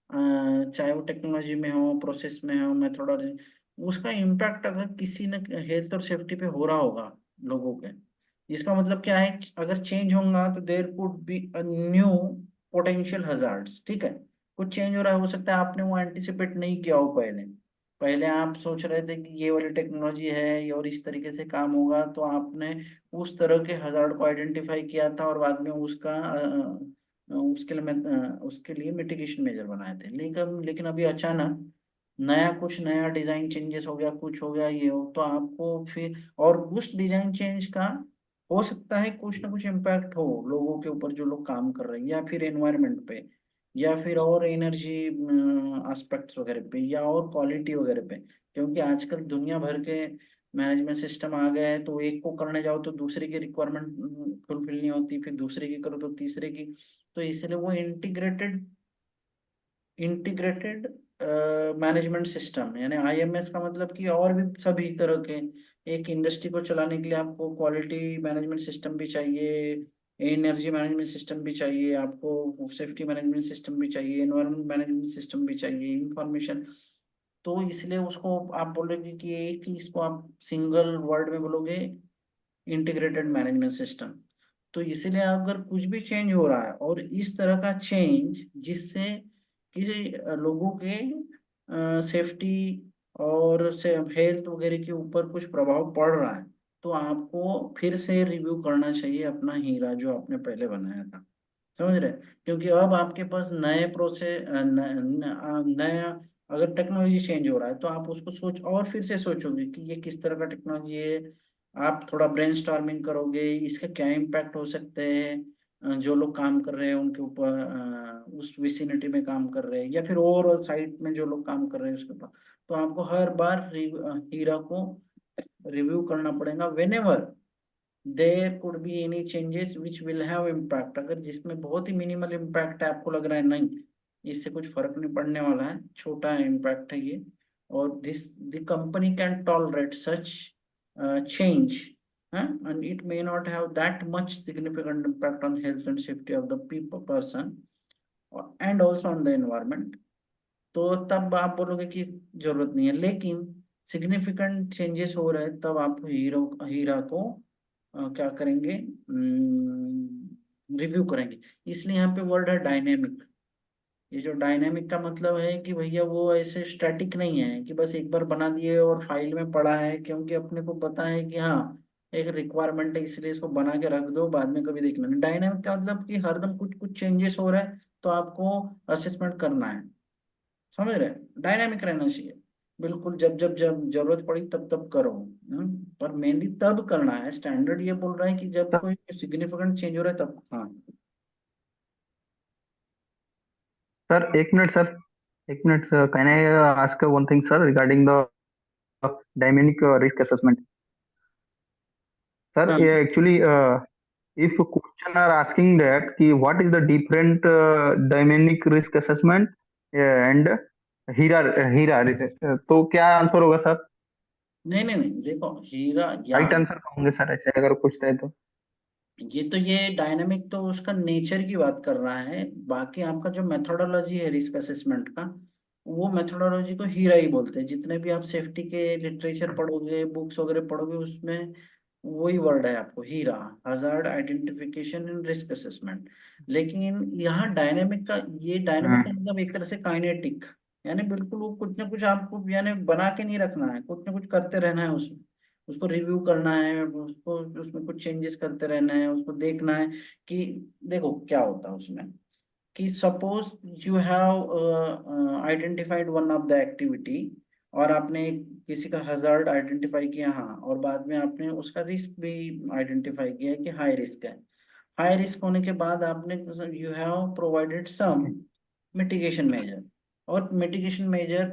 चाहे वो टेक्नोलॉजी में हो, प्रोसेस में हो, मेथोडोलॉजी, उसका इम्पैक्ट अगर किसी न हेल्थ और सेफ्टी पे हो रहा होगा लोगों के, इसका मतलब क्या है, अगर चेंज होगा तो there could be a new potential hazards. ठीक है, कुछ चेंज हो रहा है, हो सकता है आपने वो एंटिसिपेट नहीं किया हो पहले, पहले आप सोच रहे थे कि ये वाली टेक्नोलॉजी है और इस तरीके से काम होगा, तो आपने उस तरह के हजार्ड को आइडेंटिफाई किया था, और बाद में उसका उसके लिए मिटिगेशन मेजर बनाए थे। लेकिन अभी अचानक नया डिजाइन चेंजेस हो गया, कुछ हो गया, ये हो, तो आपको फिर, और उस डिजाइन चेंज का हो सकता है कुछ ना कुछ इम्पैक्ट हो लोगों के ऊपर, जो लोग काम कर रहे हैं, या फिर एनवायरनमेंट पे, या फिर और एनर्जी एस्पेक्ट्स वगैरह पे, या और क्वालिटी वगैरह पे। क्योंकि आजकल दुनिया भर के मैनेजमेंट सिस्टम आ गए हैं, तो एक को करने जाओ तो दूसरे की रिक्वायरमेंट फुलफिल नहीं होती, फिर दूसरे की करो तो तीसरे की। तो इसलिए वो इंटीग्रेटेड इंटीग्रेटेड मैनेजमेंट सिस्टम, यानी आईएमएस का मतलब कि और भी सभी तरह के, एक इंडस्ट्री को चलाने के लिए आपको क्वालिटी मैनेजमेंट सिस्टम भी चाहिए, एनर्जी मैनेजमेंट सिस्टम भी चाहिए, आपको सेफ्टी मैनेजमेंट सिस्टम भी चाहिए, एनवायरमेंट मैनेजमेंट सिस्टम भी चाहिए, इंफॉर्मेशन। तो इसलिए उसको आप बोलोगे कि एक चीज को आप सिंगल वर्ड में बोलोगे, इंटीग्रेटेड मैनेजमेंट सिस्टम। तो इसलिए अगर कुछ भी चेंज हो रहा है, और इस तरह का चेंज जिससे कि लोगों के सेफ्टी और से हेल्थ वगैरह के ऊपर कुछ प्रभाव पड़ रहा है, तो आपको फिर से रिव्यू करना चाहिए अपना हीरा जो आपने पहले बनाया था। समझ रहे? क्योंकि अब आपके पास नए प्रोसेस नया, अगर टेक्नोलॉजी चेंज हो रहा है तो आप उसको सोच और फिर से सोचोगे कि ये किस तरह का टेक्नोलॉजी है। आप थोड़ा ब्रेनस्टॉर्मिंग करोगे, इसका क्या इम्पैक्ट हो सकते हैं जो लोग काम कर रहे हैं उनके ऊपर, उस विसिनिटी में काम कर रहे हैं, या फिर ओवरऑल साइट में जो लोग काम कर रहे हैं उसके ऊपर। तो आपको हर बार हीरा को रिव्यू करना पड़ेगा whenever there could be any changes which will have impact। अगर जिसमें बहुत ही मिनिमल इम्पैक्ट है, आपको लग रहा है नहीं इससे कुछ फर्क नहीं पड़ने वाला है, छोटा इम्पैक्ट है ये, और this the company can tolerate such change, and it may not have that much significant impact on health and safety of the people person and also on the environment, तो तब आप बोलोगे कि जरूरत नहीं है। लेकिन सिग्निफिकेंट चेंजेस हो रहे हैं तब आप हीरा को क्या करेंगे, रिव्यू करेंगे। इसलिए यहाँ पे वर्ड है डायनेमिक। ये जो डायनेमिक का मतलब है कि भैया वो ऐसे स्टैटिक नहीं है कि बस एक बार बना दिए और फाइल में पड़ा है, क्योंकि अपने को पता है कि हाँ एक रिक्वायरमेंट है इसलिए इसको बना के रख दो, बाद में कभी देखना नहीं। डायनेमिक का मतलब कि हरदम कुछ कुछ चेंजेस हो रहा है तो आपको असेसमेंट करना है। समझ रहे? डायनामिक रहना चाहिए बिल्कुल, जब जब जब जरूरत पड़ी तब तब करो। पर मेनली तब करना है, स्टैंडर्ड ये बोल रहा है कि जब कोई सिग्निफिकेंट चेंज हो रहा है तब। हाँ सर एक मिनट सर, एक minute, can I ask one thing sir regarding the dynamic risk assessment? Sir हाँ। ये actually if a question are asking that कि what is the different dynamic risk assessment and हीरा हीरा तो क्या आंसर होगा सर? नहीं नहीं नहीं, देखो हीरा या राइट आंसर होंगे सर ऐसे अगर पूछते हैं तो? ये डायनामिक तो उसका नेचर की बात कर रहा है। बाकी आपका जो मेथोडोलॉजी है रिस्क असेसमेंट का, वो मेथोडोलॉजी को हीरा ही बोलते हैं। जितने भी आप सेफ्टी के लिटरेचर पढ़ोगे, बुक्स वगैरह पढ़ोगे, उसमें वही वर्ड है आपको HIRA, hazard identification and risk assessment. लेकिन यहाँ डायनेमिक का, ये डायनेमिक का हम्म, मतलब एक तरह से काइनेटिक, यानी बिल्कुल वो कुछ ना कुछ आपको यानी बना के नहीं रखना है, कुछ ना कुछ करते रहना है उसमें, उसको रिव्यू करना है, उसको उसमें कुछ चेंजेस करते रहना है, उसको देखना है कि देखो क्या होता है उसमें। कि suppose you have identified one of the activity, और आपने किसी का हजार्ड आइडेंटिफाई किया, हाँ, और बाद में आपने उसका रिस्क भी आइडेंटिफाई किया कि हाई रिस्क है। हाई रिस्क होने के बाद आपने you have provided some mitigation measure, और मिटिगेशन मेजर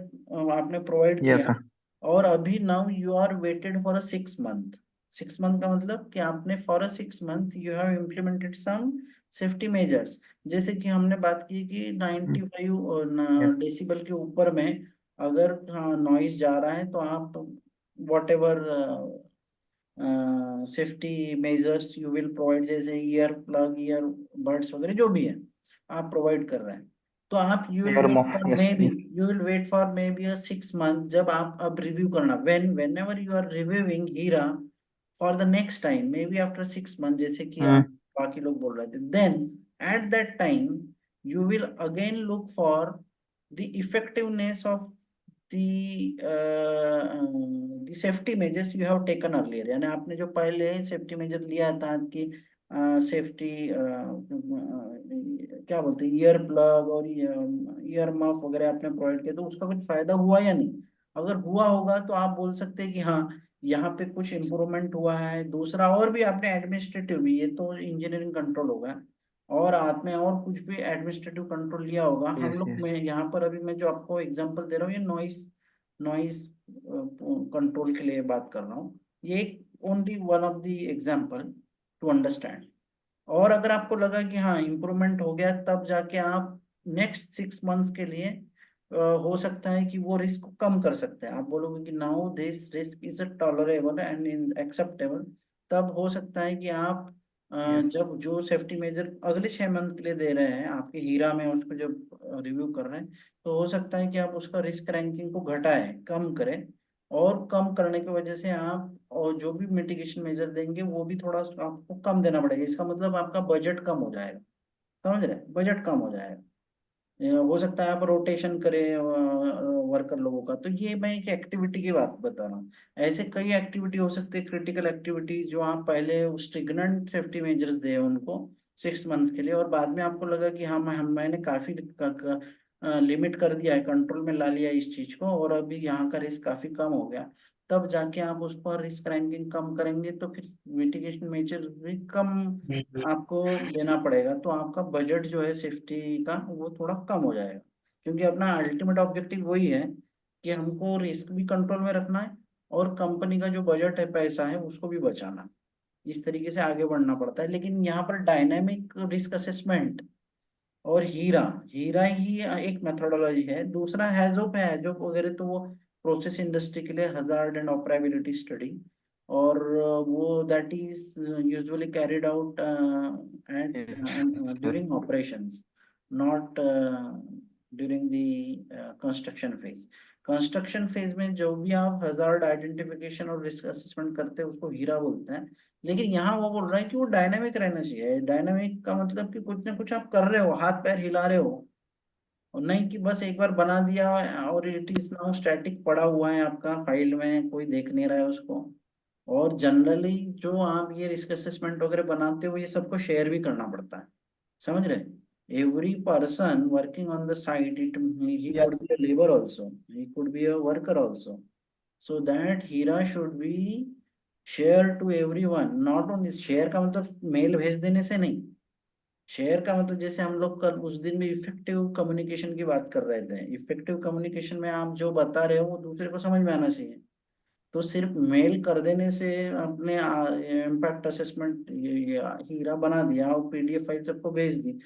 आपने प्रोवाइड यस किया। सर। और अभी now you are waited for a 6 month. 6 month का मतलब कि आपने for a 6 month you have implemented some safety measures. जैसे कि हमने बात की कि 95 यस। डेसिबल के ऊपर में अगर नॉइज जा रहा है तो आप what ever safety measures you will provide, जैसे ईयर प्लग, ईयर बड्स वगैरह जो भी है आप प्रोवाइड कर रहे हैं। तो आप यू विल एयर वेट मॉफ, for yes may be, yes. You will wait for may be a 6 month, जब आप अब रिव्यू करना whenever you are reviewing HIRA for the next time, may be after 6 month, जैसे कि आप हम्म। बाकी लोग बोल रहे थे, then at that time you will again look for the effectiveness of the safety measures you have taken earlier। यानी आपने जो पहले सेफ्टी मेजर लिया था कि सेफ्टी क्या बोलते हैं, ईयर प्लग और ईयर मफ वगैरह आपने प्रोवाइड किया, तो उसका कुछ फायदा हुआ या नहीं? अगर हुआ होगा तो आप बोल सकते हैं कि हाँ यहाँ पे कुछ इम्प्रूवमेंट हुआ है। दूसरा, और भी आपने एडमिनिस्ट्रेटिव भी, ये तो इंजीनियरिंग कंट्रोल होगा, और हाथ में और कुछ भी एडमिनिस्ट्रेटिव कंट्रोल लिया होगा हम यस लोग। यस। मैं यहाँ पर अभी मैं जो आपको एग्जांपल दे रहा हूँ ये नॉइस नॉइस कंट्रोल के लिए बात कर रहा हूँ। ये only one of the example to understand. और अगर आपको लगा कि हाँ इम्प्रूवमेंट हो गया, तब जाके आप नेक्स्ट 6 मंथ्स के लिए हो सकता है कि वो रिस्क को कम कर सकते हैं। आप बोलोगे कि now this risk is tolerable and acceptable. तब हो सकता है कि आप यस जब जो सेफ्टी मेजर अगले 6 मंथ के लिए दे रहे हैं आपके हीरा में, उसको जब रिव्यू कर रहे हैं, तो हो सकता है कि आप उसका रिस्क रैंकिंग को घटाएं, कम करें। और कम करने की वजह से आप और जो भी मिटिगेशन मेजर देंगे वो भी थोड़ा आपको कम देना पड़ेगा। इसका मतलब आपका बजट कम हो जाएगा। समझ रहे? बजट कम हो जाएगा। हो सकता है आप रोटेशन करें वर्कर लोगों का। तो ये मैं एक एक्टिविटी की बात बता रहा हूँ। ऐसे कई एक्टिविटी हो सकती है, क्रिटिकल एक्टिविटी, जो आप पहले स्ट्रिगनेंट सेफ्टी मेजर्स दे उनको 6 मंथ्स के लिए, और बाद में आपको लगा कि हाँ मैंने काफी लिमिट कर दिया है, कंट्रोल में ला लिया है इस चीज को, और अभी यहाँ का रिस्क काफी कम हो गया, तब जाके आप उस पर रिस्क रैंकिंग कम करेंगे, तो फिर मिटिगेशन मेजर भी कम आपको लेना पड़ेगा। तो आपका बजट जो है सेफ्टी का वो थोड़ा कम हो जाएगा, क्योंकि अपना अल्टीमेट ऑब्जेक्टिव वही है कि हमको रिस्क भी कंट्रोल में रखना है, और कंपनी का जो बजट है, पैसा है, उसको भी बचाना है। इस तरीके से आगे बढ़ना पड़ता है। लेकिन यहाँ पर डायनामिक रिस्क असेसमेंट और हीरा, हीरा ही एक मेथोडोलॉजी है। दूसरा हैजोप है, हैजोप वगैरह तो वो प्रोसेस इंडस्ट्री के लिए हजार्ड एंड ऑपरेबिलिटी स्टडी, और वो that is usually carried out eight during operations, not during the construction phase. Construction phase में जो भी आप हजार्ड आइडेंटिफिकेशन और रिस्क असेसमेंट करते हैं उसको हीरा बोलते हैं। लेकिन यहाँ वो बोल रहा है कि वो डायनामिक रहना चाहिए। डायनामिक का मतलब कि कुछ ना कुछ आप कर रहे हो, हाथ पैर हिला रहे हो, और नहीं कि बस एक बार बना दिया और इट इज नाउ स्टैटिक पड़ा हुआ है आपका फाइल में, कोई देख नहीं रहा है उसको। और जनरली जो आप ये रिस्क असेसमेंट वगैरह बनाते हो, ये सबको शेयर भी करना पड़ता है, समझ रहे? Every person working on the site, it he या could be a labour also, he could be a worker also, so that Hira should be share to everyone, not only share का मतलब मेल भेज देने से नहीं। शेयर का मतलब जैसे हम लोग कल उस दिन भी इफेक्टिव कम्युनिकेशन की बात कर रहे थे, इफेक्टिव कम्युनिकेशन में आप जो बता रहे हो वो दूसरे को समझ में आना चाहिए। तो सिर्फ मेल कर देने से अपने इम्पैक्ट असेसमेंट ये हीरा बना दिया और पीडीएफ फाइल सबको भेज दी,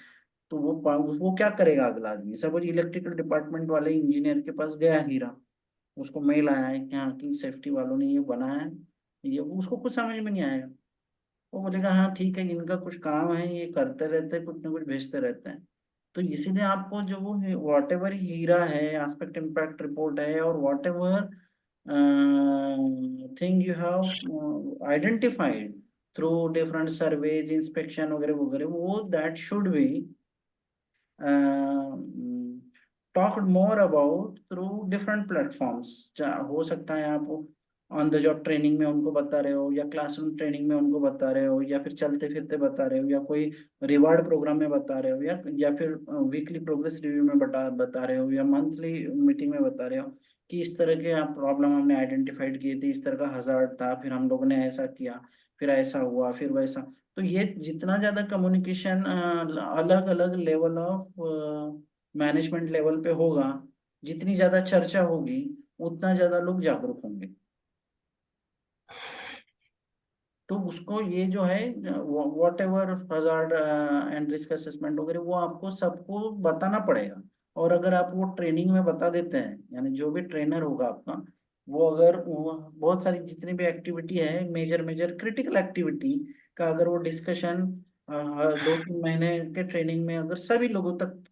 तो वो क्या करेगा अगला आदमी? सपोज इलेक्ट्रिकल डिपार्टमेंट वाले इंजीनियर के पास गया हीरा, उसको मेल आया है कि हाँ कि सेफ्टी वालों ने ये बनाया है, ये उसको कुछ समझ में नहीं आएगा। वो बोलेगा हाँ ठीक है, इनका कुछ काम है, ये करते रहते हैं, कुछ ना कुछ भेजते रहते हैं। तो इसीलिए आपको जो वो वॉट एवर हीरा है, एस्पेक्ट इम्पैक्ट रिपोर्ट है, और what ever thing you have identified through different surveys, inspection वगैरह वगैरह, वो that should be talked more about through different platforms. हो सकता है आप ऑन द जॉब ट्रेनिंग में उनको बता रहे हो, या क्लासरूम ट्रेनिंग में उनको बता रहे हो, या फिर चलते फिरते बता रहे हो, या कोई रिवार्ड प्रोग्राम में बता रहे हो, या फिर वीकली प्रोग्रेस रिव्यू में बता रहे हो, या मंथली मीटिंग में बता रहे हो कि इस तरह के प्रॉब्लम हमने आइडेंटिफाइड किए थे, इस तरह का हजार्ड था, फिर हम लोगों ने ऐसा किया, फिर ऐसा हुआ, फिर वैसा। तो ये जितना ज्यादा कम्युनिकेशन अलग अलग लेवल ऑफ मैनेजमेंट लेवल पे होगा, जितनी ज्यादा चर्चा होगी, उतना ज्यादा लोग जागरूक होंगे। तो उसको ये जो है what ever hazard and risk assessment वगैरह, वो आपको सबको बताना पड़ेगा। और अगर आप वो ट्रेनिंग में बता देते हैं, यानी जो भी ट्रेनर होगा आपका, वो अगर वो बहुत सारी जितनी भी एक्टिविटी है, मेजर मेजर क्रिटिकल एक्टिविटी का अगर वो डिस्कशन 2-3 महीने के ट्रेनिंग में अगर सभी लोगों तक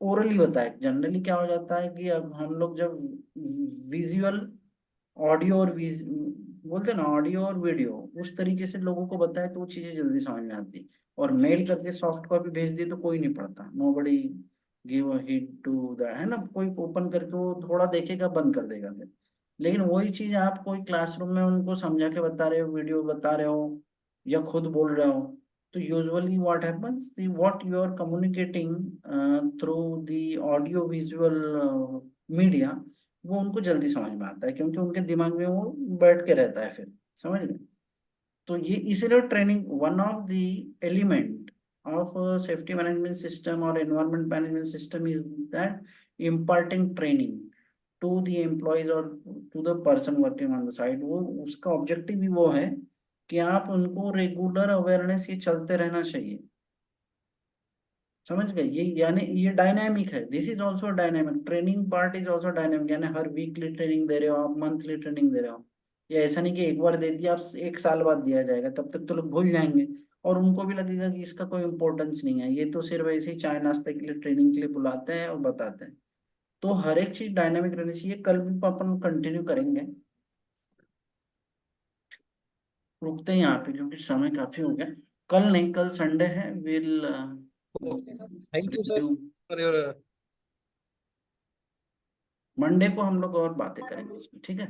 ओरली बताए। जनरली क्या हो जाता है कि अब हम लोग जब विजुअल, ऑडियो और बोलते हैं ना, ऑडियो और वीडियो, उस तरीके से लोगों को बताए तो वो चीजें जल्दी समझ में आती। और मेल करके सॉफ्ट कॉपी भेज दी तो कोई नहीं पढ़ता, nobody give hit to that, है ना? कोई ओपन करके वो थोड़ा देखेगा, बंद कर देगा फिर। लेकिन वही चीज आप कोई क्लासरूम में उनको समझा के बता रहे हो, वीडियो बता रहे हो, या खुद बोल रहे हो, तो usually what happens, the what you are communicating through the audio visual media, वो उनको जल्दी समझ में आता है, क्योंकि उनके दिमाग में वो बैठ के रहता है फिर, समझ रहे? तो ये इसीलिए training one of the element of safety management system और environment management system is that imparting training to the employees और to the person working on the site. वो उसका ऑब्जेक्टिव भी वो है कि आप उनको रेगुलर अवेयरनेस ये चलते रहना चाहिए, समझ गए? ये यानी ये डायनामिक है, this is also dynamic, training part is also dynamic, यानी हर वीकली ट्रेनिंग दे रहे हो आप, मंथली ट्रेनिंग दे रहे हो। ये ऐसा नहीं कि एक बार दे दिया, आप 1 साल बाद दिया जाएगा, तब तक तो लोग भूल जाएंगे, और उनको भी लगेगा कि इसका कोई इंपॉर्टेंस नहीं है, ये तो सिर्फ ऐसे ही चाय नाश्ते के लिए ट्रेनिंग के लिए बुलाते हैं और बताते हैं। तो हर एक चीज डायनामिक रहनी चाहिए। कल भी अपन कंटिन्यू करेंगे, रुकते हैं यहाँ पे क्योंकि समय काफी हो गया। कल नहीं, कल संडे है, will thank you sir. for your Monday को हम लोग और बातें करेंगे इसमें, ठीक है।